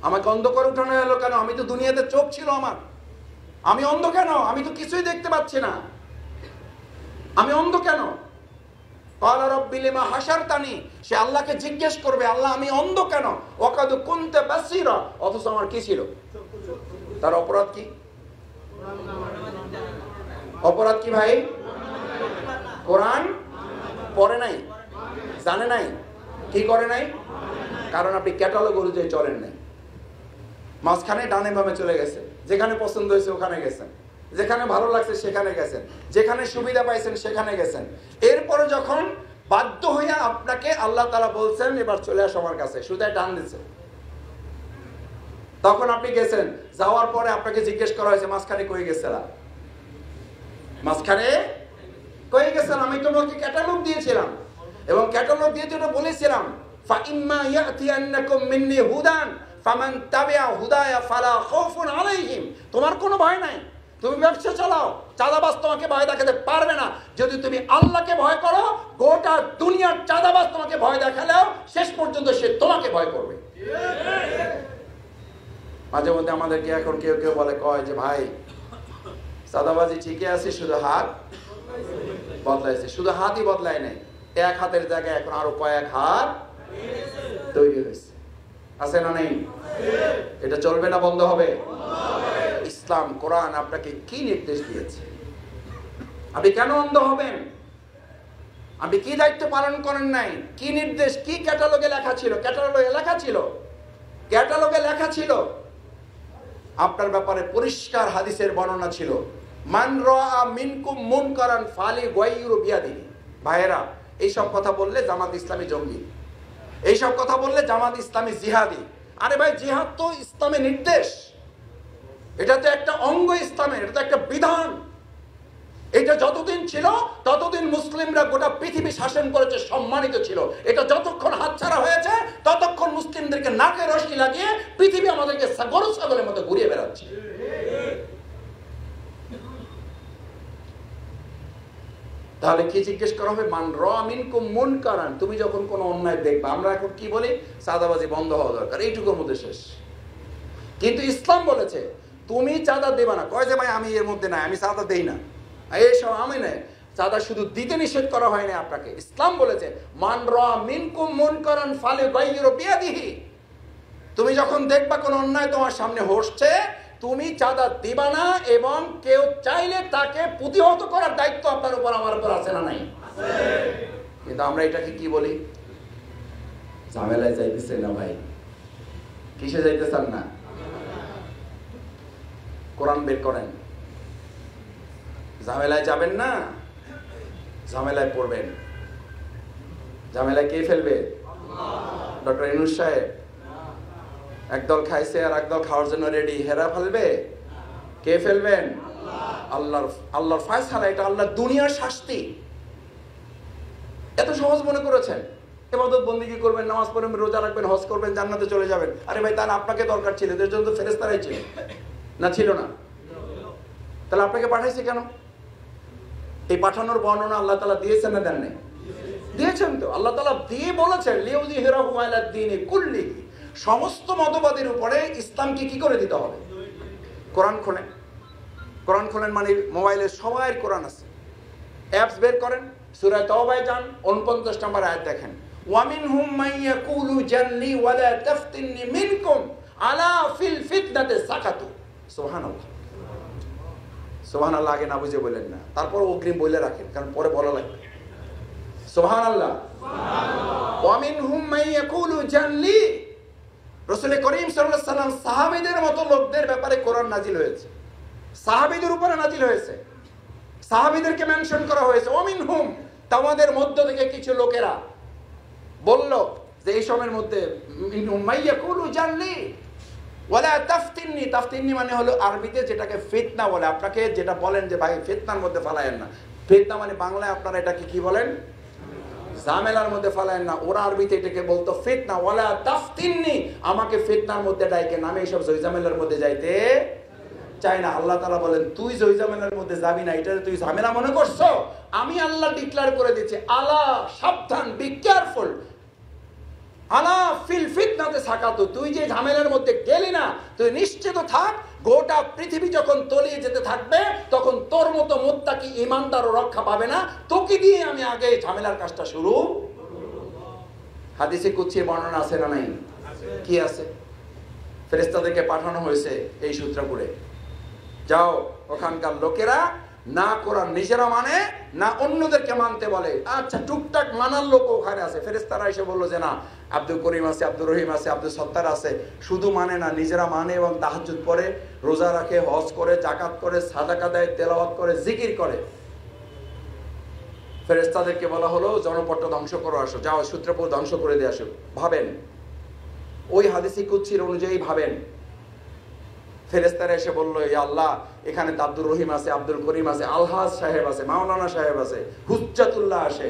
Speaker 1: আমাকে অন্ধ করে উঠানো হলো কেন? আমি তো দুনিয়াতে চোখ ছিল আমার, আমি অন্ধ কেন? আমি তো কিছুই দেখতে পাচ্ছি না, আমি অন্ধ কেন? ক্বালা রাব্বি লিমা হাশারতানি, সে আল্লাহকে জিজ্ঞেস করবে আল্লাহ আমি অন্ধ কেন? ওয়া ক্বাদ কুনতা বাসীরা, অথচ আমার কি ছিল? তার অপরাধ কি? অপরাধ কি ভাই? কোরআন পড়ে নাই, জানে নাই, কি করে নাই? কারণ আপনি ক্যাটালগ অনুযায়ী চলেন নাই, মাঝখানে ডানে বামে চলে গেছে, যেখানে পছন্দ হয়েছে ওখানে গেছেন, যেখানে ভালো লাগছে সেখানে গেছেন, যেখানে সুবিধা পাইছেন সেখানে গেছেন। এরপরে যখন বাধ্য হইয়া আপনাকে আল্লাহ তাআলা বলছেন এবার চলে আস আমার কাছে, সুদায় ডান দিচ্ছে, তখন আপনি গেছেন, যাওয়ার পরে আপনাকে জিজ্ঞেস করা হয়েছে মাঝখানে কই গেছিলা, মাঝখানে কই গেছিলাম? আমি তোমাকে ক্যাটালগ দিয়েছিলাম এবং ক্যাটালগ দিয়ে যেটা বলেছিলাম ফা ইম্মা ইয়াতিয়ান্নাকুম মিন্নি হুদান ফামান তাবিআ হুদায়া ফালা খাউফুন আলাইহিম। তোমার কোনো ভয় নাই, তুমি ব্যবসা চালাও, চাঁদাবাজ তোমাকে ভয় দেখাতে পারবে না। যদি তুমি আল্লাহকে ভয় করো, গোটা দুনিয়ার চাঁদাবাজ তোমাকে ভয় দেখালেও শেষ পর্যন্ত সে তোমাকে ভয় করবে। মাঝে মধ্যে আমাদেরকে এখন কেউ কেউ বলে কয় যে ভাই চাঁদাবাজি ঠিকই আছে, শুধু হাত বদলাইছে, শুধু হাতই বদলায় নাই, এক হাতের জায়গায় এখন আরো কয়েক হাত তৈরি হয়েছে, আছে না নেই? এটা চলবে না বন্ধ হবে? ইসলাম কোরআন আপনাকে কি নির্দেশ দিয়েছে? আপনি কেন অন্ধ হবেন? আপনি কি দায়িত্ব পালন করেন নাই? কি নির্দেশ, কি ক্যাটালগে লেখা ছিল? ক্যাটালগে লেখা ছিল, ক্যাটালগে লেখা ছিল আপনার ব্যাপারে পরিষ্কার হাদিসের বর্ণনা ছিল মান রাআ মিনকুম মুনকারান ফালিগাইয়িরু বিয়াদিহি। ভাইয়েরা, এইসব কথা বললে জামাত ইসলামী জঙ্গি, এইসব কথা বললে জামাত ইসলামী জিহাদি। আরে ভাই, জিহাদ তো ইসলামের নির্দেশ, এটা তো একটা অঙ্গ ইসলামের, এটা তো একটা বিধান। এটা যতদিন ছিল ততদিন মুসলিমরা গোটা পৃথিবী শাসন করেছে, সম্মানিত ছিল। এটা যতক্ষণ হাতছাড়া হয়েছে ততক্ষণ মুসলিমদেরকে নাকে রশি লাগিয়ে পৃথিবী আমাদেরকে গরু ছাগলের মতো ঘুরিয়ে বেড়াচ্ছে। তাহলে কি জিজ্ঞেস করা হবে? মান রাআ মিনকুম মুনকারান, তুমি যখন কোনো অন্যায় দেখবে, আমরা এখন কি বলি? চাঁদাবাজি বন্ধ হওয়া দরকার, এইটুকুর মধ্যে শেষ। কিন্তু ইসলাম বলেছে তুমি চাঁদা দেবা না। কয় যে ভাই আমি এর মধ্যে নাই, আমি চাঁদা দেই না, এইসব আমি নাই। চাঁদা শুধু দিতে নিষেধ করা হয় না আপনাকে, ইসলাম বলেছে মান রাআ মিনকুম মুনকারান ফালিগাইয়িরু বিয়াদিহি। তুমি যখন দেখবা কোন অন্যায় তোমার সামনে হচ্ছে, তুমি চাঁদা দিবা না, এবং কেউ চাইলে তাকে প্রতিহত করার দায়িত্ব আপনার উপর, আমার উপর আছে না নাই? কিন্তু আমরা এটাকে কি বলি? ঝামেলায় যাইতেছে না ভাই। কিসে যাইতেছেন না? কোরআন বের করেন, ঝামেলায় যাবেন না, ঝামেলায় পড়বেন। ঝামেলায় কে ফেলবে? ডক্টর ইউনূস সাহেব একদল খাইছে আর একদল খাওয়ার জন্য রেডি, হেরা ফেলবে? কে ফেলবেন? আল্লাহর ফয়সালা, এটা আল্লাহর দুনিয়ার শাস্তি। এত সহজ মনে করেছেন? ইবাদত বন্দেগী করবেন, নামাজ পড়বেন, রোজা রাখবেন, হজ করবেন, জান্নাতে চলে যাবেন। আরে ভাই, তাহলে আপনাকে দরকার ছিল, এদের জন্য তো ফেরেশতারাই ছিল, না ছিল না? তাহলে আপনাকে পাঠাইছে কেন? এই পাঠানোর বর্ণনা আল্লাহ তাআলা দিয়েছেন না দেন নাই? দিয়েছেন তো। আল্লাহ তাআলা দিয়ে বলেছেন লিইউযহিরাহু আলা দ্বীনি কুল্লিহি, সমস্ত মতবাদের উপরে ইসলামকে কি করে দিতে হবে। কোরআন খোলেন, কোরআন খোলেন মানে মোবাইলে সবার কোরআন আছে, অ্যাপস বের করেন, সূরা তাওবায় যান, 49 নম্বর আয়াত দেখেন, ওয়া মিনহুম মান ইয়াকুলু জাল্লি ওয়া লা তাফতিননি মিনকুম আলা ফিল ফিতনাতি সাকাতু। সুবহানাল্লাহ, সুবহানাল্লাহ আগে না বুঝে বলেন না, তারপর অগ্রিম বলে রাখেন, কারণ পরে বলা লাগবে। সুবহানাল্লাহ, সুবহানাল্লাহ। ওয়া মিনহুম মান ইয়াকুলু জাল্লি, রাসূল করিম সাল্লাল্লাহু আলাইহি ওয়াসাল্লাম সাহাবীদের মতো লোকদের ব্যাপারে কোরআন নাজিল হয়েছে, সাহাবীদের উপরে নাজিল হয়েছে, সাহাবীদেরকে মেনশন করা হয়েছে। ওমিনহুম, তোমাদের মধ্য থেকে কিছু লোকেরা বলল যে এই সময়ের মধ্যে মাইয়াকুলু জানলি ওয়ালা তাফতিননি, তাফতিননি মানে হলো আরবিতে যেটাকে ফিতনা বলে। আপনাকে যেটা বলেন যে ভাই ফিতনার মধ্যে ফালায়েন না, ফিতনা মানে বাংলায় আপনারা এটাকে কি বলেন? ঝামেলার মধ্যে ফালায়েন না। ওরা আরবিতে এটাকে বলতো ফিতনা। ওয়ালা তাফতিননি, আমাকে ফিতনার মধ্যে ডাইকে না, আমি এইসব ঝামেলার মধ্যে যাইতে চাই না। আল্লাহ তাআলা বলেন তুই ওই ঝামেলার মধ্যে যাবি না, এটা তুই ঝামেলা মনে করছো? আমি আল্লাহ ডিক্লেয়ার করে দিচ্ছি, আলা সাবধান, বি কেয়ারফুল, আলা ফিল ফিতনাতে সাকাতু, তুই যে ঝামেলার মধ্যে গেলি না, তুই নিশ্চিত থাক গোটা পৃথিবী যখন তলিয়ে যেতে থাকবে তখন তোর মতো মুত্তাকি ঈমানদারও রক্ষা পাবে না, তোকে দিয়ে আমি আগে ঝামেলার কাজটা শুরু। হাদিসে কুদসির বর্ণনা আছে না নাই? কি আছে? ফেরেশতাদেরকে পাঠানো হয়েছে এই সূত্রপুরে, যাও ওখানকার লোকেরা না কোরআন নিজেরা মানে না অন্যদেরকে মানতে বলে। আচ্ছা, টুকটাক মানার লোক ওখানে আছে। ফেরেশতারা এসে বললো যে না, আব্দুল করিম আছে, আব্দুর রহিম আছে, আব্দুল সত্তার আছে, শুধু মানে না, নিজেরা মানে এবং তাহাজ্জুদ পড়ে, রোজা রাখে, হজ করে, যাকাত করে, সাদাকা দেয়, তেলাওয়াত করে, জিকির করে। ফেরেশতাদেরকে বলা হলো জনপদটা ধ্বংস করে আসো, যাও সূত্রপুর ধ্বংস করে দিয়ে আসো। ভাবেন, ওই হাদিসে কুদসির অনুযায়ী ভাবেন, ফেরেশতারা এসে বললো ইয়া আল্লাহ, এখানে তো আব্দুর রহিম আছে, আব্দুল করিম আছে, আলহাজ সাহেব আছে, মাওলানা সাহেব আছে, হুজ্জাতুল্লাহ আছে,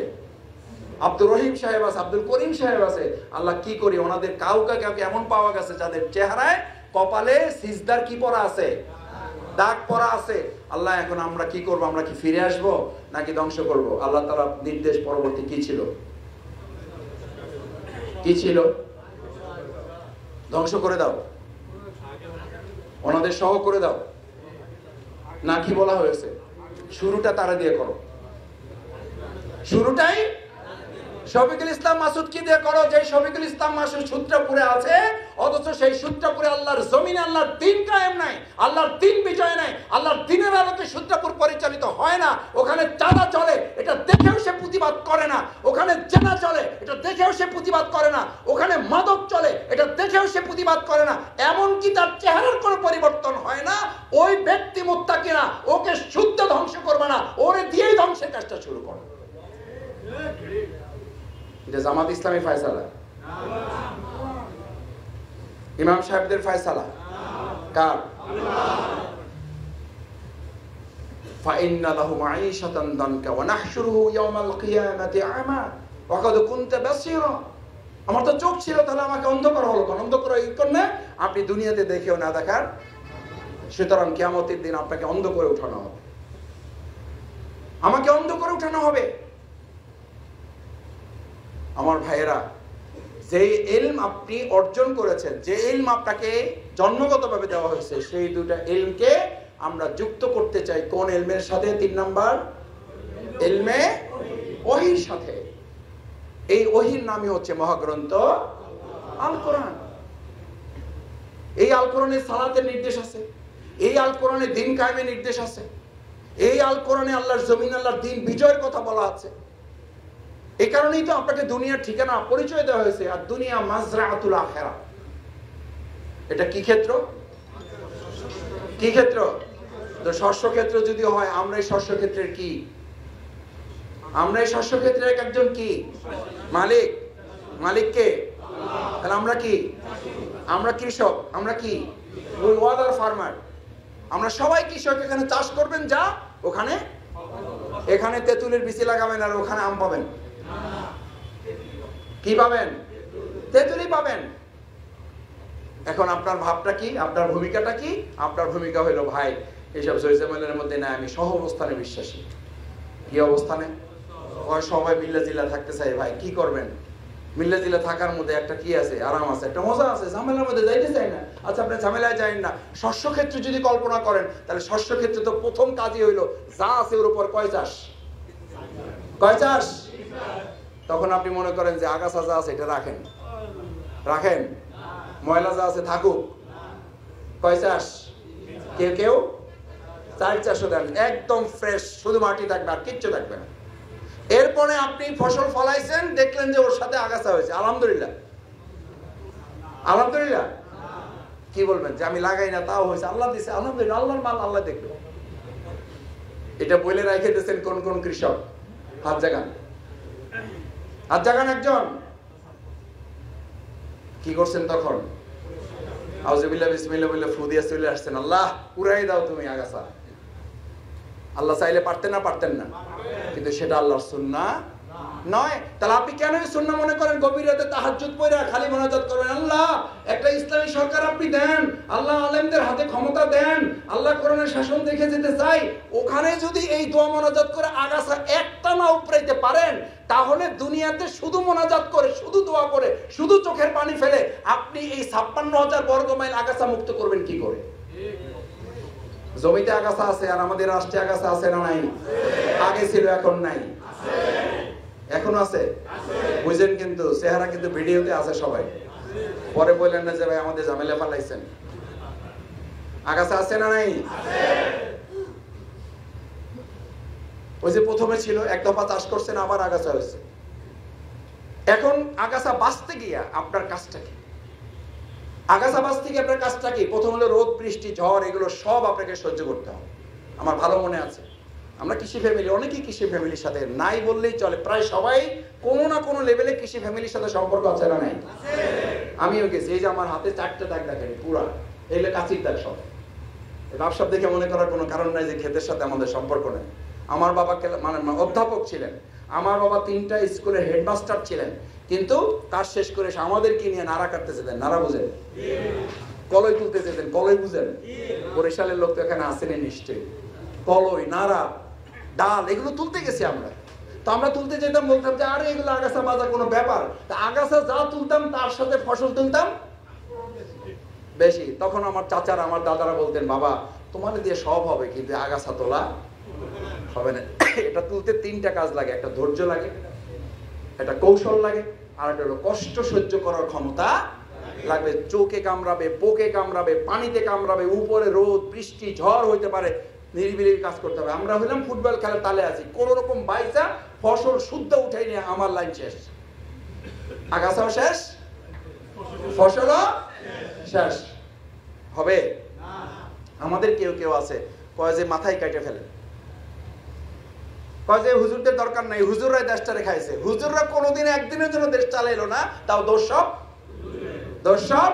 Speaker 1: আব্দুর রহিম সাহেব আছে, আব্দুল করিম সাহেব আছে। আল্লাহ কি করি, ওনাদের কাউকে এমন পাওয়া গেছে যাদের চেহারায় কপালে সিজদার কি পরা আছে, দাগ পরা আছে। আল্লাহ এখন আমরা কি করব? আমরা কি ফিরে আসব নাকি ধ্বংস করব? আল্লাহ তাআলা নির্দেশ পরবর্তী কি ছিল? কি ছিল? ধ্বংস করে দাও, ওনাদের সহ করে দাও, না কি বলা হয়েছে? শুরুটা তারা দিয়ে করো, শুরুটাই শফিকুল ইসলাম মাসুদ কি দিয়ে করো? যে শফিকুল ইসলাম মাসুদ সূত্রপুরে আছে, অথচ সেই সূত্রপুরে আল্লাহর জমিনে আল্লাহর দ্বীন কায়েম নাই, আল্লাহর দ্বীন বিজয় নাই, আল্লাহর দ্বীনের আলোকে সূত্রপুর পরিচালিত হয় না। ওখানে চাঁদা চলে, এটা দেখেও সে প্রতিবাদ করে না। ওখানে জেনা চলে, এটা দেখেও সে প্রতিবাদ করে না। ওখানে মাদক চলে, এটা দেখেও সে প্রতিবাদ করে না। এমনকি তার চেহারার কোনো পরিবর্তন হয় না। ওই ব্যক্তি মুত্তাকিরা ওকে শুদ্ধ ধ্বংস করবে না, ওরে দিয়েই ধ্বংসের কাজটা শুরু করে। এটা জামাত ইসলামী ফয়সালা, ইমাম সাহেবদের ফয়সালা, কার? ফাইন্না লাহু মাঈশাতান দানকা ওয়া নাহশুরুহু ইয়াওমাল কিয়ামাতি আমা ওয়া কাদ কুনতা বাসীরা। আমার তো চোখ ছিল, তাহলে আমাকে অন্ধ করা হলো কেন? অন্ধ করা এই কারণে আপনি দুনিয়াতে দেখেও না দেখার, সুতরাং কিয়ামতের দিন আপনাকে অন্ধ করে উঠানো হবে, আমাকে অন্ধ করে উঠানো হবে। আমার ভাইয়েরা, যে ইলম আপনি অর্জন করেছেন, যে ইলম আপনাকে জন্মগতভাবে দেওয়া হয়েছে, সেই দুটা ইলমকে আমরা যুক্ত করতে চাই কোন ইলমের সাথে? 3 নাম্বার, ইলমে ওহীর সাথে। এই ওহীর নামই হচ্ছে মহাগ্রন্থ আল কোরআন। এই আল কোরআনে সালাতের নির্দেশ আছে, এই আল কোরআনে দ্বীন কায়েমের নির্দেশ আছে, এই আল কোরআনে আল্লাহর জমিন, আল্লাহর দ্বীন বিজয়ের কথা বলা আছে। এই কারণেই তো আপনাকে দুনিয়ার ঠিকানা পরিচয় দেওয়া হয়েছে। আর দুনিয়া মাজরাআতুল আখিরা, এটা কি ক্ষেত্র? কি ক্ষেত্র? তো শস্য ক্ষেত্র যদি হয়, আমরা এই শস্য ক্ষেত্রের কি? আমরা এই শস্য ক্ষেত্রের একজন কি মালিক? মালিক কে? তাহলে আমরা কি? আমরা কৃষক। আমরা কি? উই ওয়াদার ফার্মার। আমরা সবাই কৃষক। এখানে চাষ করবেন যা, ওখানে এখানে তেঁতুলের বিচি লাগাবেন আর ওখানে আম পাবেন। কি পাবেন? তেঁতুলই পাবেন। এখন আপনার ভাবটা কি? আপনার ভূমিকাটা কি? আপনার ভূমিকা হইল ভাই এইসব জয়জামালের মধ্যে না, আমি সহ অবস্থানে বিশ্বাসী। কি অবস্থানে? সবাই মিল্লা জিল্লা থাকতে চাই। ভাই কি করবেন? মিল্লা জিল্লা থাকার মধ্যে একটা কি আছে? আরাম আছে, একটা মজা আছে। ঝামেলার মধ্যে যাইতে চাই না। আচ্ছা, আপনি ঝামেলায় যাই না। শস্য ক্ষেত্রে যদি কল্পনা করেন, তাহলে শস্য ক্ষেত্রে তো প্রথম কাজই হইলো যা আছে ওর উপর কয় চাষ? কয় চাষ? তখন আপনি মনে করেন যে আগাছা যা আছে এটা রাখেন, রাখেন, ময়লা যা আছে থাকুক। কয় চাষ? কেউ কেউ 4 চাষও দেন, একদম ফ্রেশ, শুধু মাটি থাকবে আর কিচ্ছু থাকবে না। এরপরে আপনি ফসল ফলাইছেন, দেখলেন যে ওর সাথে আগাছা হয়েছে, আলহামদুলিল্লাহ। আলহামদুলিল্লাহ কি বলবেন? যে আমি লাগাই না তাও হয়েছে, আল্লাহ দিছে, আলহামদুলিল্লাহ, আল্লাহর মাল আল্লাহ দেখলো। এটা বলে রেখে দিয়েছেন কোন কোন কৃষক? হাত জাগান, হাত জাগান একজন। কি করছেন তখন? আউযুবিল্লাহ বিসমিল্লাহ বলে ফু দিয়ে চলে আসছেন, আল্লাহ উড়াই দাও তুমি আগাছা। আল্লাহ চাইলে পারতেন না? পারতেন না, কিন্তু সেটা আল্লাহর সুন্নাহ নয়। তাহলে আপনি কেন সুন্নাহ মনে করেন? গভীর রাতে তাহাজ্জুদ পড়া খালি মুনাজাত করবেন, আল্লাহ একটা ইসলামী সরকার আপনি দেন, আল্লাহ আলেমদের হাতে ক্ষমতা দেন, আল্লাহ কোরআনের শাসন দেখে যেতে চাই। ওখানে যদি এই দোয়া মুনাজাত করে আগাছা একটা না উপড়াইতে পারেন, তাহলে দুনিয়াতে শুধু মুনাজাত করে, শুধু দোয়া করে, শুধু চোখের পানি ফেলে আপনি এই 56,000 বর্গ মাইল আগাছা মুক্ত করবেন কি করে? জমিতে আগাছা আছে আর আমাদের রাষ্ট্রে আগাছা আছে না নাই? আগে ছিল, এখন নাই। এখন আছে, বুঝেন? কিন্তু চেহারা কিন্তু ভিডিওতে আছে সবাই। পরে বললেন না যে ভাই আমাদের ঝামেলা ফালাইছেন। আগাছা আছে না নাই? ওই যে প্রথমে ছিল এক দফা চাষ করছেন, আবার আগাছা হয়েছে। এখন আগাছা বাঁচতে গিয়া আপনার কাজটা কি? আগাছা বাঁচতে গিয়ে আপনার কাজটা কি? প্রথম হলো রোদ, বৃষ্টি, ঝড়, এগুলো সব আপনাকে সহ্য করতে হবে। আমার ভালো মনে আছে, আমরা কৃষি ফ্যামিলি, অনেকেই কৃষি ফ্যামিলির সাথে নাই বললেই চলে, প্রায় সবাই কোনো না কোনো লেভেলে কৃষি ফ্যামিলির সাথে সম্পর্ক আছে না নাই? আমিও গেছি। এই যে আমার হাতে 4টে দাগ দেখেন, পুরা এগুলো কাঁচির দাগ। সব ব্যবসা দেখে মনে করার কোনো কারণ নাই যে ক্ষেতের সাথে আমাদের সম্পর্ক নেই। আমার বাবা মানে অধ্যাপক ছিলেন, আমার বাবা 3টা স্কুলের হেডমাস্টার ছিলেন, কিন্তু কাজ শেষ করে এসে আমাদেরকে নিয়ে নাড়া কাটতে যেতেন। নাড়া বুঝেন? কলই তুলতে যেতেন। কলই বুঝেন? বরিশালের লোক তো এখানে আসেনি নিশ্চয়ই। কলই, নাড়া, ডাল, এগুলো তুলতে গেছি আমরা। তো আমরা তুলতে যেতাম, বলতাম যে আরে এগুলো আগাছা মাজা কোনো ব্যাপার। তা আগাছা যা তুলতাম তার সাথে ফসল তুলতাম বেশি। তখন আমার চাচারা, আমার দাদারা বলতেন, বাবা তোমাদের দিয়ে সব হবে, কিন্তু আগাছা তোলা হবে না। এটা তুলতে 3টা কাজ লাগে, একটা ধৈর্য লাগে, একটা কৌশল লাগে, আর একটা হলো কষ্ট সহ্য করার ক্ষমতা লাগবে। চোখে কামড়াবে, পোকে কামড়াবে, পানিতে কামড়াবে, উপরে রোদ, বৃষ্টি, ঝড় হইতে পারে, নিরিবিলি কাজ করতে হবে। আমরা হইলাম ফুটবল খেলার তালে আছি, কোন রকম বাইসা ফসল শুদ্ধ উঠাই নিয়ে আমার লাইন শেষ। আগাছাও শেষ, ফসলও শেষ হবে। আমাদের কেউ কেউ আছে কয় যে মাথায় কেটে ফেলে, কয় যে হুজুরদের দরকার নাই, হুজুররাই দেশটা রেখাইছে। হুজুররা কোনোদিন একদিনের জন্য দেশ চালাইলো না, তাও দোষ সব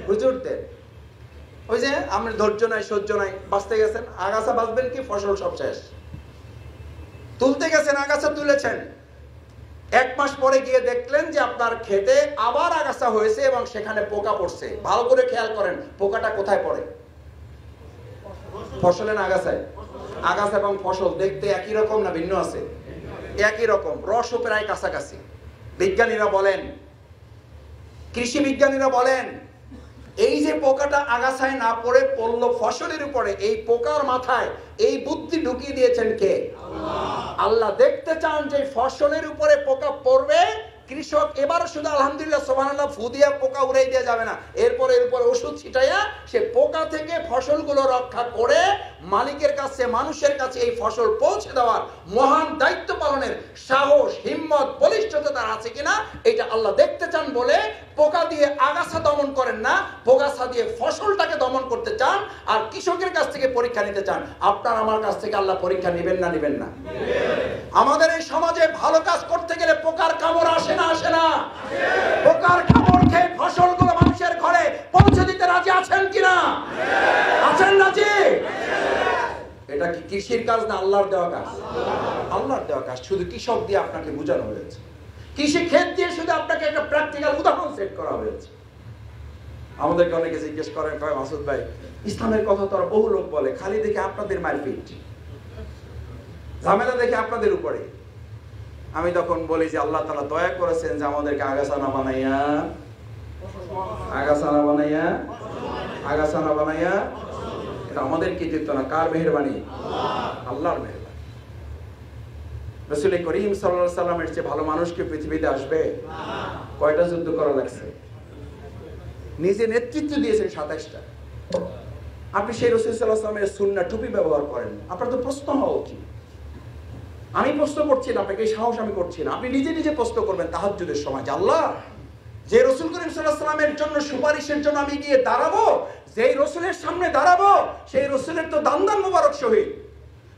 Speaker 1: হুজুরদের। ওই যে আমরা ধৈর্য নাই, সহ্য নাই, বাঁচতে গেছেন, আগাছা বাঁচবেন কি? ফসল সব শেষ। তুলতে গেছেন, আগাছা তুলেছেন, 1 মাস পরে গিয়ে দেখলেন যে আপনার ক্ষেতে আবার আগাছা হয়েছে এবং সেখানে পোকা পড়ছে। ভালো করে খেয়াল করেন, পোকাটা কোথায় পড়ে? ফসলে না আগাছায়? আগাছা এবং ফসল দেখতে একই রকম না ভিন্ন আছে? একই রকম, রসও প্রায় কাছাকাছি। বিজ্ঞানীরা বলেন, কৃষি বিজ্ঞানীরা বলেন, এই যে পোকাটা আগাছায় না পড়ে পড়লো ফসলের উপরে, এই পোকার মাথায় এই বুদ্ধি ঢুকিয়ে দিয়েছেন কে? আল্লাহ। দেখতে চান যে ফসলের উপরে পোকা পড়বে, কৃষক এবার শুধু আলহামদুলিল্লাহ সুবহানাল্লাহ ফু দিয়া পোকা উড়াই দেওয়া যাবে না, এরপরে এর উপরে ওষুধ ছিটাইয়া সে পোকা থেকে ফসলগুলো রক্ষা করে মালিকের কাছে, মানুষের কাছে এই ফসল পৌঁছে দেওয়ার মহান দায়িত্ব পালনের সাহস, হিম্মত, বলিষ্ঠতা তার আছে কিনা, এটা আল্লাহ দেখতে চান বলে পোকা দিয়ে আগাছা দমন করেন না, পোকাছা দিয়ে ফসলটাকে দমন করতে চান। আর কৃষকের কাছ থেকে পরীক্ষা নিতে চান। আপনার আমার কাছ থেকে আল্লাহ পরীক্ষা নেবেন না? নেবেন না। আমাদের এই সমাজে ভালো কাজ করতে গেলে পোকার কামড় আসে না আসে না? পোকার কামড় খেয়ে ফসলগুলো মানুষের ঘরে পৌঁছে দিতে রাজি আছেন কিনা? আছেন রাজি? এটা কি কৃষির কাজ না আল্লাহর দেওয়া কাজ? আল্লাহর দেওয়া কাজ। শুধু কৃষক দিয়ে আপনাকে বোঝানো হয়েছে, কৃষি ক্ষেত দিয়ে শুধু আপনাকে একটা প্র্যাকটিক্যাল উদাহরণ সেট করা হয়েছে। আমাদেরকে অনেকে জিজ্ঞেস করেন, কয় মাসুদ ভাই ইসলামের কথা তো আর বহু লোক বলে, খালি দেখে আপনাদের মারপিট ঝামেলা দেখে আপনাদের উপরে। আমি তখন বলি যে আল্লাহ তাআলা দয়া করেছেন যে আমাদেরকে আগাছানা বানাইয়া এটা আমাদের কৃতিত্ব না, কার মেহেরবানি? আল্লাহর মেহেরবানি। রাসূল করিম সাল্লাল্লাহু আলাইহি সাল্লামের চেয়ে ভালো মানুষ কি পৃথিবীতে আসবে? কয়টা যুদ্ধ করা লাগছে? নিজে নেতৃত্ব দিয়েছেন 27টা। আপনি সেই রাসূল সাল্লাল্লাহু আলাইহি সাল্লামের সুন্নাহ টুপি ব্যবহার করেন, আপনার তো প্রশ্ন হওয়া উচিত। আমি প্রশ্ন করছি না আপনাকে, এই সাহস আমি করছি না, আপনি নিজে নিজে প্রশ্ন করবেন তাহাজ্জুদের সময় যে আল্লাহ, যে রাসূল করিম সাল্লাল্লাহু আলাইহি সাল্লামের জন্য সুপারিশের জন্য আমি গিয়ে দাঁড়াবো, যেই রাসূলের সামনে দাঁড়াবো সেই রাসূলের তো দান্দান মোবারক শহীদ।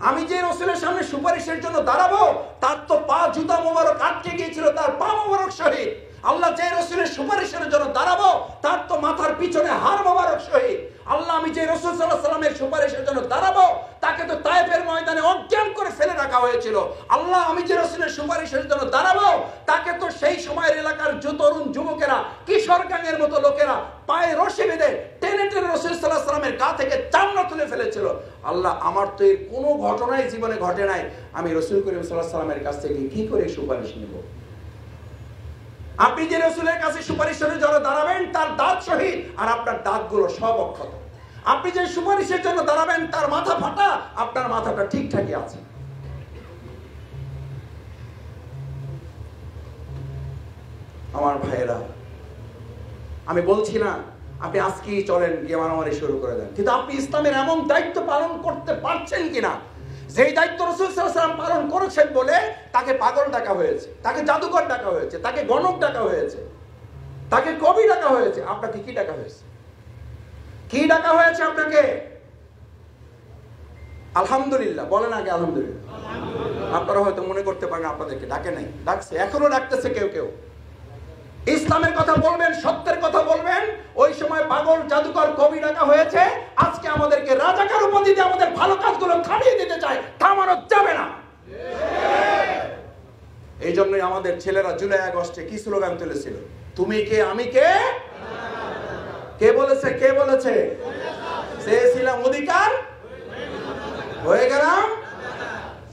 Speaker 1: আমি যে রাসূলের সামনে সুপারিশের জন্য দাঁড়াবো তার তো পা জুতা মোবারক আটকে গিয়েছিল, তার পা মোবারক শহীদ। আল্লাহ, যে রাসূলের সুপারিশের জন্য দাঁড়াবো তার তো মাথার পিছনে হাড় মোবারক শহীদ। আল্লাহ, আমি যে রাসূল সাল্লাল্লাহু আলাইহি সাল্লামের সুপারিশের জন্য দাঁড়াবো তাকে তো তায়েফের ময়দানে অজ্ঞান করে ফেলে রাখা হয়েছিল। আল্লাহ, আমি যে রাসূলের সুপারিশের জন্য দাঁড়াবো তাকে তো সেই সময়ের এলাকার তরুণ যুবকেরা, কিশোর গ্যাংয়ের মতো লোকেরা পায়ে রশি বেঁধে টেনে টেনে রাসূল সাল্লাল্লাহু আলাইহি সাল্লামের গা থেকে চামড়া তুলে ফেলেছিল। আল্লাহ, আমার তো এর কোনো ঘটনাই জীবনে ঘটে নাই, আমি রাসূল করিম সাল্লাল্লাহু আলাইহি সাল্লামের কাছ থেকে কি করে সুপারিশ নেব? আপনি যে রাসূলের কাছে সুপারিশের জন্য দাঁড়াবেন তার দাঁত শহীদ আর আপনার দাঁতগুলো সব অক্ষত। আপনি যে সুপারিশের জন্য দাঁড়াবেন তার মাথা ফাটা, আপনার মাথাটা ঠিকঠাকই আছে। আমার ভাইয়েরা, আমি বলছি না আপনি আজকেই চলেন গিয়ে মারামারি শুরু করে দেন, কিন্তু আপনি ইসলামের এমন দায়িত্ব পালন করতে পারছেন কিনা যেই দায়িত্ব রাসূল সাল্লাল্লাহু আলাইহি ওয়াসাল্লাম পালন করেছেন বলে তাকে পাগল ডাকা হয়েছে, তাকে জাদুকর ডাকা হয়েছে, তাকে গণক ডাকা হয়েছে, তাকে কবি ডাকা হয়েছে। আপনাকে কি ডাকা হয়েছে? কি ডাকা হয়েছে আপনাকে? আলহামদুলিল্লাহ বলেন আগে, আলহামদুলিল্লাহ। আপনারা হয়তো মনে করতে পারেন আপনাদেরকে ডাকে নাই, ডাকছে, এখনো ডাকতেছে কেউ কেউ। ইসলামের কথা বলবেন, সত্যের কথা বলবেন, ওই সময় পাগল জাদুকর কবি ডাকা হয়েছে। আজকে আমাদেরকে রাজাকার উপাধি দিয়ে আমাদের ভালো কাজগুলো থামিয়ে দিতে চায়, থামানো যাবে না। এই জন্যই আমাদের ছেলেরা জুলাই আগস্টে কি স্লোগান তুলেছিল? তুমি কে আমি কে? কে বলেছে? কে বলেছে? চেয়েছিলাম অধিকার, হয়ে গেলাম।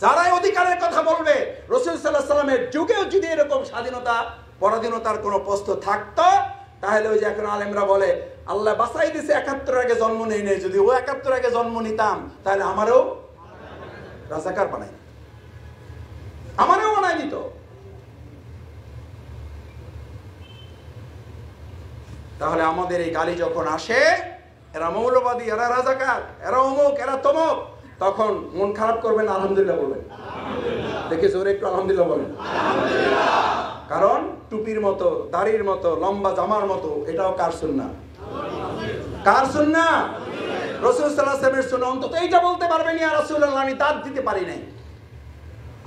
Speaker 1: যারাই অধিকারের কথা বলবে, রাসূল সাল্লাল্লাহু আলাইহি সাল্লামের যুগেও যদি এরকম স্বাধীনতা পরাধীনতার কোনো প্রশ্ন থাকতো তাহলে ওই যে এখন আলেমরা বলে আল্লাহ বাঁচাই দিছে ৭১ আগে জন্ম নেই নেই, যদি ও ৭১ আগে জন্ম নিতাম তাহলে আমারও রাজাকার বানাই, আমারও বানাই দিত। তাহলে আমাদের এই গালি যখন আসে, এরা মৌলবাদী, এরা রাজাকার, এরা অমুক, এরা তমুক, তখন মন খারাপ করবেন, আলহামদুলিল্লাহ বলবেন। দেখে জোরে একটু আলহামদুলিল্লাহ বলেন। কারণ টুপির মতো, দাড়ির মতো, লম্বা জামার মতো এটাও কার সুন্নাহ? কার সুন্নাহ? রাসূল সাল্লাল্লাহু আলাইহি ওয়াসাল্লামের সুন্নাহ। অন্তত এইটা বলতে পারবেন, ইয়া রাসূলুল্লাহ আমি দাঁত দিতে পারি নাই,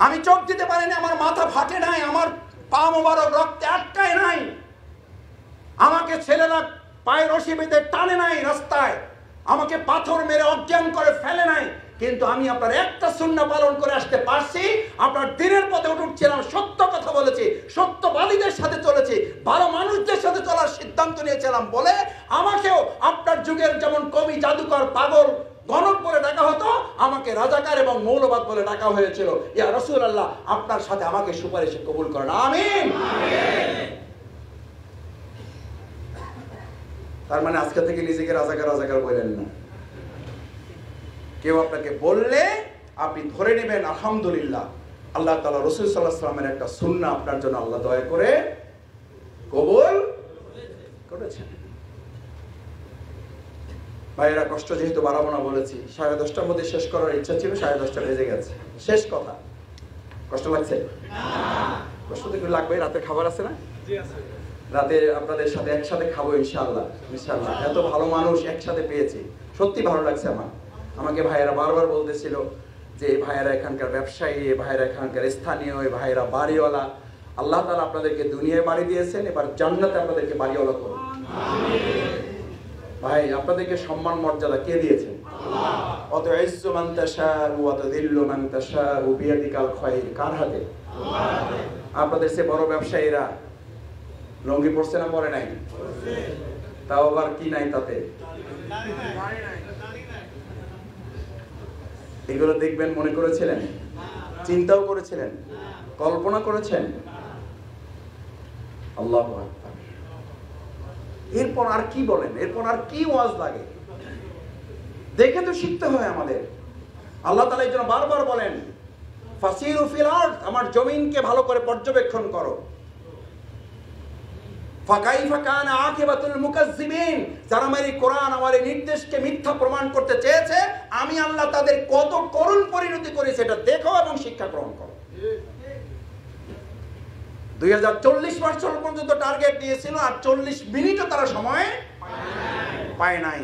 Speaker 1: আমি চোখ দিতে পারি নাই, আমার মাথা ফাটে নাই, আমার পা মোবারক রক্তে আটকায় নাই, আমাকে ছেলেরা পায়ে রশি বেঁধে টানে নাই রাস্তায়, আমাকে পাথর মেরে অজ্ঞান করে ফেলে নাই, কিন্তু আমি আপনার একটা সুন্নাহ পালন করে আসতে পারছি। আপনার দিনের পথে উঠছিলাম, সত্য কথা বলেছি, সত্যবাদীদের সাথে চলেছি, ভালো মানুষদের সাথে চলার সিদ্ধান্ত নিয়েছিলাম বলে আমাকেও আপনার যুগের যেমন কবি, জাদুকর, পাগল, গণক বলে ডাকা হতো, আমাকে রাজাকার এবং মৌলবাদ বলে ডাকা হয়েছিল। ইয়া রাসূলুল্লাহ আপনার সাথে আমাকে সুপারিশে কবুল করেন, আমিন। তার মানে আজকে থেকে নিজেকে রাজাকার রাজাকার বলেন না। কেউ আপনাকে বললে আপনি ধরে নেবেন আলহামদুলিল্লাহ আল্লাহ তাআলা রাসূল সাল্লাল্লাহু আলাইহি ওয়াসাল্লামের একটা সুন্নাহ আপনার জন্য আল্লাহ দয়া করে কবুল করেছেন। ভাইয়েরা, কষ্ট যেহেতু বাড়াবো না বলেছি, 10:30টার মধ্যে শেষ করার ইচ্ছা ছিল, 10:30টা বেজে গেছে। শেষ কথা, কষ্ট লাগছে? কষ্ট তো একটু লাগবে, রাতের খাবার আছে না? রাতে আপনাদের সাথে একসাথে খাবো ইনশাআল্লাহ। ইনশাআল্লাহ এত ভালো মানুষ একসাথে পেয়েছি, সত্যি ভালো লাগছে আমার। আমাকে ভাইয়েরা বারবার বলতেছিল যে এই ভাইয়েরা এখানকার ব্যবসায়ী, এই ভাইয়েরা এখানকার স্থানীয়, এই ভাইয়েরা বাড়িওয়ালা, আল্লাহ তাআলা আপনাদেরকে দুনিয়ায় বাড়ি দিয়েছেন, এবার জান্নাতে আপনাদেরকে বাড়িওয়ালা করুন। ভাই, আপনাদেরকে সম্মান মর্যাদা কে দিয়েছেন? আল্লাহ। অত ইজ্জু মান তাশাউ ওয়া তুযিল্লু মান তাশাউ বিয়াদিকাল খায়র, কার হাতে? আল্লাহ। আপনাদের সে বড় ব্যবসায়ীরা লঙ্গি পরছে না পরে নাই? তাও আবার কি নাই তাতে? এগুলো দেখবেন মনে করেছিলেন? চিন্তাও করেছিলেন? কল্পনা করেছেন? আল্লাহু আকবার। এরপর আর কি বলেন? এরপর আর কি ওয়াজ লাগে? দেখে তো শিখতে হয় আমাদের। আল্লাহ তাআলা এর জন্য বারবার বলেন, ফাসিরু ফিল আরদ, আমার জমিনকে ভালো করে পর্যবেক্ষণ করো। ফাকাইফা কানা আকিবাতুল মুকাজ্জিবিন, যারা আমার এই কোরআন, আমার এই নির্দেশকে মিথ্যা প্রমাণ করতে চেয়েছে, আমি আল্লাহ তাদের কত করুণ পরিণতি করেছি এটা দেখো এবং শিক্ষা গ্রহণ করো। 2040 বছর পর্যন্ত টার্গেট দিয়েছিল, আর 40 মিনিটও তারা সময় পায় নাই।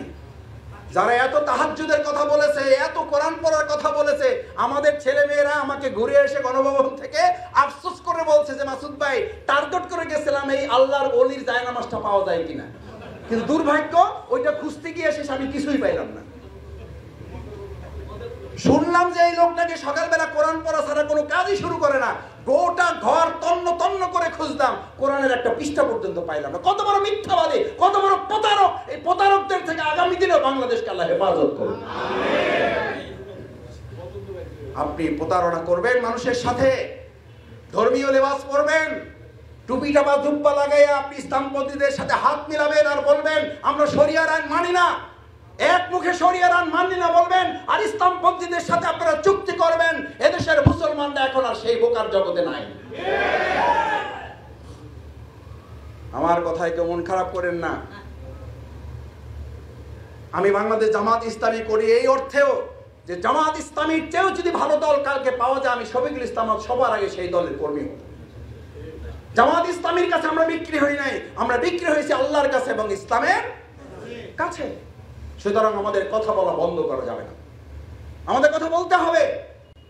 Speaker 1: যারা এত তাহাজ্জুদের কথা বলেছে, এত কোরআন পড়ার কথা বলেছে, আমাদের ছেলে মেয়েরা আমাকে ঘুরে এসে গণভবন থেকে আফসোস করে বলছে যে মাসুদ ভাই, টার্গেট করে গেছিলাম এই আল্লাহর ওলির জায়নামাজটা পাওয়া যায় কিনা, কিন্তু দুর্ভাগ্য ওইটা খুঁজতে গিয়ে শেষ আমি কিছুই পাইলাম না। শুনলাম যে এই লোকটাকে সকালবেলা কোরআন পড়া ছাড়া কোনো কাজই শুরু করে না। গোটা ঘর তন্ন তন্ন করে খুঁজলাম, কোরআনের একটা পৃষ্ঠা পর্যন্ত পাইলাম না। কত বড় মিথ্যাবাদী, কত বড় প্রতারক! এই প্রতারকদের থেকে আগামী দিনে বাংলাদেশকে আল্লাহ হেফাজত করুন। আপনি প্রতারণা করবেন মানুষের সাথে, ধর্মীয় লেবাস পরবেন, টুপিটা বা জুব্বা লাগাইয়া আপনি ইসলামপন্থীদের সাথে হাত মিলাবেন আর বলবেন আমরা শরিয়ার আইন মানি না, এক মুখে শরিয়ার আইন মানি না বলবেন, আর ইসলামপন্থীদের সাথে আপনারা চুক্তি করবেন। এদেশের মুসলমানরা এখন আর সেই বোকার জগতে নাই। আমার কথায় কেউ মন খারাপ করেন না। আমি বাংলাদেশ জামাত ইসলামী করি এই অর্থেও যে জামাত ইসলামীর চেয়েও যদি ভালো দল কালকে পাওয়া যায়, আমি শফিকুল ইসলাম সবার আগে সেই দলের কর্মী হব। জামাত ইসলামীর কাছে আমরা বিক্রি হই নাই, আমরা বিক্রি হয়েছি আল্লাহর কাছে এবং ইসলামের কাছে। সুতরাং আমাদের কথা বলা বন্ধ করা যাবে না, আমাদের কথা বলতে হবে।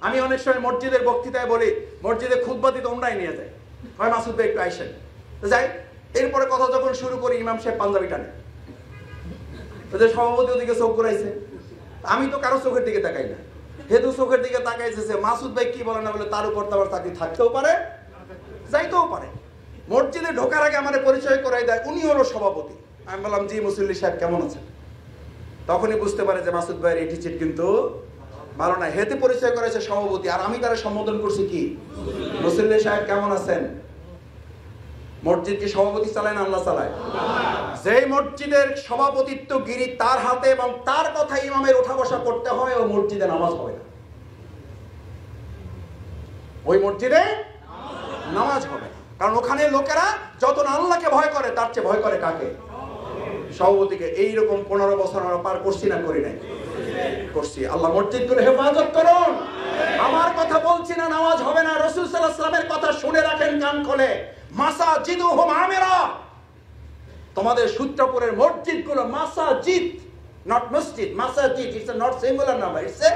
Speaker 1: আমি অনেক সময় মসজিদের বক্তৃতায় বলি, মসজিদে খুতবা দিতে ওমরাই নিয়ে যায়, হয় মাসুদ ভাই একটু আইসেন, যাই। এরপরে কথা যখন শুরু করি, ইমাম সাহেব পাঞ্জাবি টানে, ওদের সভাপতি ওদিকে চোখ ঘুরাইছে। আমি তো কারো চোখের দিকে তাকাই না, হেতু চোখের দিকে তাকাইছে মাসুদ ভাই কি বলে না বলে, তার উপর তো আবার চাকরি থাকতেও পারে, যাইতেও পারে। মসজিদে ঢোকার আগে আমার পরিচয় করাই দেয়, উনি হলো সভাপতি। আমি বললাম জি মুসল্লি সাহেব কেমন আছেন? তখনই বুঝতে পারে যে মাসুদ ভাইয়ের এটিচিউড কিন্তু ভালো না। হেতে পরিচয় করেছে সভাপতি, আর আমি তারা সম্বোধন করছি কি মুসল্লি সাহেব কেমন আছেন। মসজিদ কি সভাপতি চালায় না আল্লাহ চালায়? যেই মসজিদের সভাপতিত্ব গিরি তার হাতে এবং তার কথা ইমামের ওঠা বসা করতে হয়, ও মসজিদে নামাজ হবে না, ওই মসজিদে নামাজ হবে না। কারণ ওখানে লোকেরা যত না আল্লাহকে ভয় করে, তার চেয়ে ভয় করে কাকে? সভাপতিকে। এইরকম 15 বছর আমরা পার করছি না করি নাই? করছি। আল্লাহ মসজিদগুলো হেফাজত করুন। আমার কথা বলছি না নামাজ হবে না, রাসূল সাল্লাল্লাহু আলাইহি ওয়াসাল্লামের কথা শুনে রাখেন কান খুলে। মাসাজিদুহুম আমিরা, তোমাদের সূত্রপুরের মসজিদগুলো মাসাজিদ, নট মসজিদ, মাসাজিদ, it's not singular number, it's a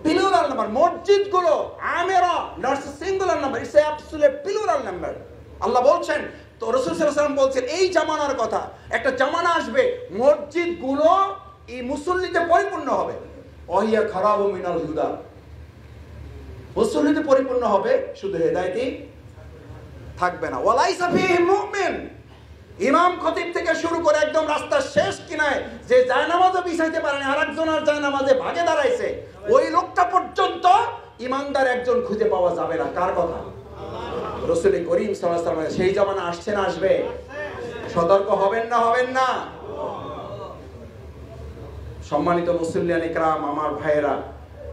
Speaker 1: plural number. মসজিদগুলো আমিরা, not singular number, it's a absolute plural number. Allah বলছেন, তো রাসূল সাল্লাল্লাহু আলাইহি ওয়াসাল্লাম বলছেন এই জামানার কথা, একটা জামানা আসবে মসজিদগুলো এই মুসল্লিতে পরিপূর্ণ হবে। ওয়াহিয়া খারাবু মিনাল হুদা, মুসল্লিতে পরিপূর্ণ হবে, শুধু হেদায়েতই থাকবে না। ওয়ালাইসা ফীহি মুমিন, ইমাম খতিব থেকে শুরু করে একদম রাস্তার শেষ কিনায় যে জায়নামাজও বিছাইতে পারেনি, আরেকজনের জায়নামাজে ভাগে দাঁড়াইছে, ওই লোকটা পর্যন্ত ইমানদার একজন খুঁজে পাওয়া যাবে না। কার কথা? রাসূল করিম সাল্লাল্লাহু আলাইহি ওয়াসাল্লাম। সেই জামানা আসছে না আসবে? সতর্ক হবেন না হবেন না? সম্মানিত মুসল্লিয়ান ইকরাম, আমার ভাইয়েরা,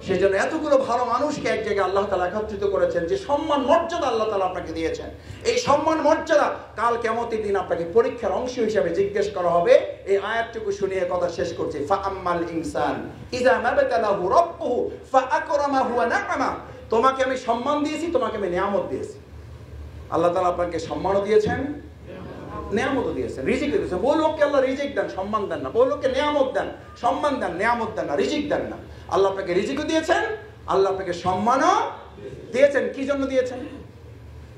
Speaker 1: সেজন্য এতগুলো ভালো মানুষকে এক জায়গায় আল্লাহ তাআলা একত্রিত করেছেন, যে সম্মান মর্যাদা আল্লাহ তাআলা আপনাকে দিয়েছেন। এই সম্মান মর্যাদা কাল কিয়ামতের দিন আপনাকে পরীক্ষার অংশ হিসেবে জিজ্ঞেস করা হবে। এই আয়াতটুকু শুনিয়ে কথা শেষ করছি। ফাআম্মাল ইনসান ইযা মাবতালাহু রাব্বুহু ফাআকরামাহু ওয়া না'আমা, তোমাকে আমি সম্মান দিয়েছি, তোমাকে আমি নিয়ামত দিয়েছি। আল্লাহ তাআলা আপনাকে সম্মানও দিয়েছেন, নিয়ামতও দিয়েছেন, রিজিক দিয়েছেন। বহু লোককে আল্লাহ রিজিক দেন, সম্মান দেন না। বহু লোককে নিয়ামত দেন, সম্মান দেন, নিয়ামত দেন না, রিজিক দেন না। আল্লাহ আপনাকে রিজিকও দিয়েছেন, আল্লাহ আপনাকে সম্মানও দিয়েছেন। কি জন্য দিয়েছেন?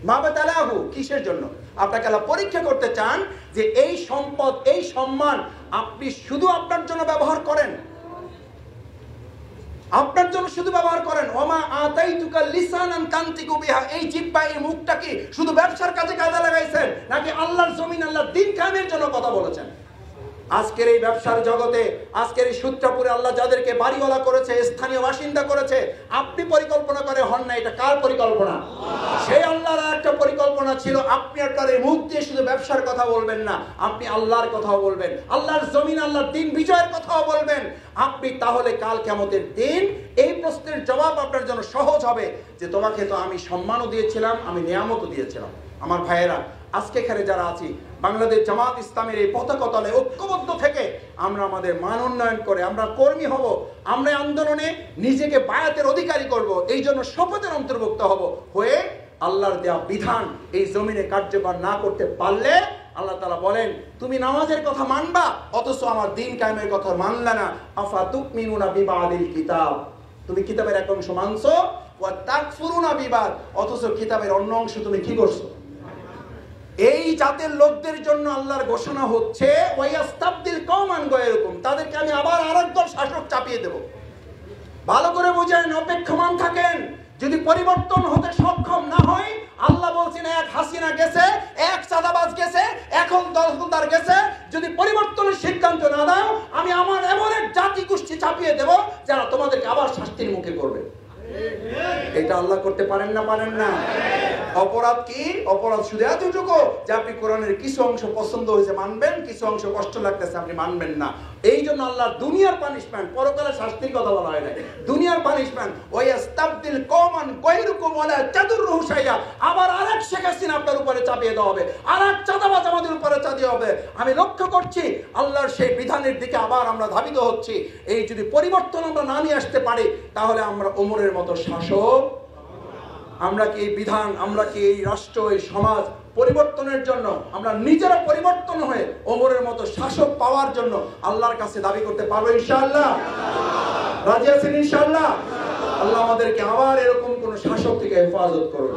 Speaker 1: মাবাতালাহু, কিসের জন্য? আপনাকে আল্লাহ পরীক্ষা করতে চান যে এই সম্পদ, এই সম্মান আপনি শুধু আপনার জন্য ব্যবহার করেন, আপনার জন্য শুধু ব্যবহার করেন। ওমা আতাইতুকা লিসানান তানতিকু বিহা, এই জিহ্বা, এই মুখটা কি শুধু ব্যবসার কাজে কাজে লাগাইছেন, নাকি আল্লাহর জমিন, আল্লাহর দ্বীন কায়েমের জন্য কথা বলেছেন? আজকের এই ব্যবসার জগতে, আজকের এই সূত্রাপুরে আল্লাহ যাদেরকে বাড়িওয়ালা করেছে, স্থানীয় বাসিন্দা করেছে, আপনি পরিকল্পনা করে হন না, এটা কার পরিকল্পনা? সেই আল্লাহর একটা পরিকল্পনা ছিল, আপনি আপনার এই মুখ দিয়ে শুধু ব্যবসার কথা বলবেন না, আপনি আল্লাহর কথাও বলবেন, আল্লাহর জমিন, আল্লাহর দ্বীন বিজয়ের কথাও বলবেন। আপনি তাহলে কাল কিয়ামতের দিন এই প্রশ্নের জবাব আপনার জন্য সহজ হবে যে তোমাকে তো আমি সম্মানও দিয়েছিলাম, আমি নিয়ামতও দিয়েছিলাম। আমার ভাইয়েরা, আজকে এখানে যারা আছি, বাংলাদেশ জামাত ইসলামের এই পতাকা তলে ঐক্যবদ্ধ থেকে আমরা আমাদের মান উন্নয়ন করে আমরা কর্মী হব, আমরা আন্দোলনে নিজেকে বায়াতের অধিকারী করব, এই জন্য শপথের অন্তর্ভুক্ত হব, হয়ে আল্লাহর দেওয়া বিধান এই জমিনে কার্যকর না করতে পারলে আল্লাহ তাআলা বলেন তুমি নামাজের কথা মানবা অথচ আমার দ্বীন কায়েমের কথা মানলা না। আফা তুমিনুনা বিবাদিল কিতাব, তুমি কিতাবের এক অংশ মানছো, ওয়া তাকফুরুনা বিবাদ, অথচ কিতাবের অন্য অংশ তুমি কি করছো? এই জাতের লোকদের জন্য আল্লাহর ঘোষণা হচ্ছে ওয়াইয়াস্তাবদিল কওমান গায়রুকুম, তাদেরকে আমি আবার আরেকদল শাসক চাপিয়ে দেব। ভালো করে বুঝেন, অপেক্ষমান থাকেন। যদি পরিবর্তন হতে সক্ষম না হয়, আল্লাহ বলছেন এক হাসিনা গেছে, এক চাঁদাবাজ গেছে, এখন দখলদার গেছে, যদি পরিবর্তনের সিদ্ধান্ত না দাও, আমি আমার এমন এক জাতি গোষ্ঠী চাপিয়ে দেব যারা তোমাদেরকে আবার শাস্তির মুখে করবে। এটা আল্লাহ করতে পারেন না? পারেন না? অপরাধ কি? অপরাধ শুধু এতটুকু যে আপনি কোরআনের কিছু অংশ পছন্দ হয়েছে মানবেন, কিছু অংশ কষ্ট লাগতেছে আপনি মানবেন না। এই জন্য আল্লাহ দুনিয়ার পানিশমেন্ট, পরকালের শাস্তির কথা বলা হয় না, দুনিয়ার পানিশমেন্ট। ওয়াইয়াস্তাবদিল কওমান গায়রুকুম ওয়ালা তাদুররুহু শাইআ, আবার আরেক শেখ হাসিনা আপনার উপরে চাপিয়ে দেওয়া হবে, আরেক চাঁদাবাজ আমাদের উপরে চাপিয়ে হবে। আমি লক্ষ্য করছি আল্লাহর সেই বিধানের দিকে আবার আমরা ধাবিত হচ্ছি। এই যদি পরিবর্তন আমরা না নিয়ে আসতে পারি, তাহলে আমরা ওমরের মতো শাসক, আমরা কি এই বিধান, আমরা কি এই রাষ্ট্র, এই সমাজ পরিবর্তনের জন্য আমরা নিজেরা পরিবর্তন হয়ে ওমরের মতো শাসক পাওয়ার জন্য আল্লাহর কাছে দাবি করতে পারবো ইনশাআল্লাহ? রাজি আছেন ইনশাআল্লাহ? আল্লাহ আমাদেরকে আবার এরকম কোন শাসক থেকে হেফাজত করুন,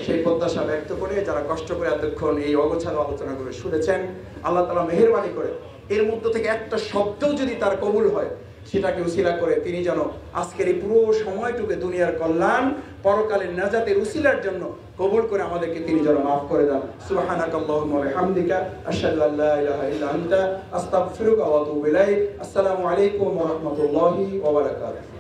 Speaker 1: সেই প্রত্যাশা ব্যক্ত করে যারা কষ্ট করে এতক্ষণ এই অগোছালো আলোচনাগুলো শুনেছেন, আল্লাহ তাআলা মেহেরবানি করে এর মধ্যে থেকে একটা শব্দও যদি তার কবুল হয়, সেটাকে উসিলা করে তিনি যেন আজকের এই পুরো সময়টুকু দুনিয়ার কল্যাণ, পরকালের নাজাতের উসিলার জন্য কবুল করে আমাদেরকে তিনি যেন মাফ করে দেন। সুবহানাকাল্লাহুম্মা ওয়া বিহামদিকা আশহাদু আল্লা ইলাহা ইল্লা আনতা আস্তাগফিরুকা ওয়া আতুবু ইলাইক। আসসালামু আলাইকুম ওয়া রাহমাতুল্লাহি ওয়া বারাকাতুহু।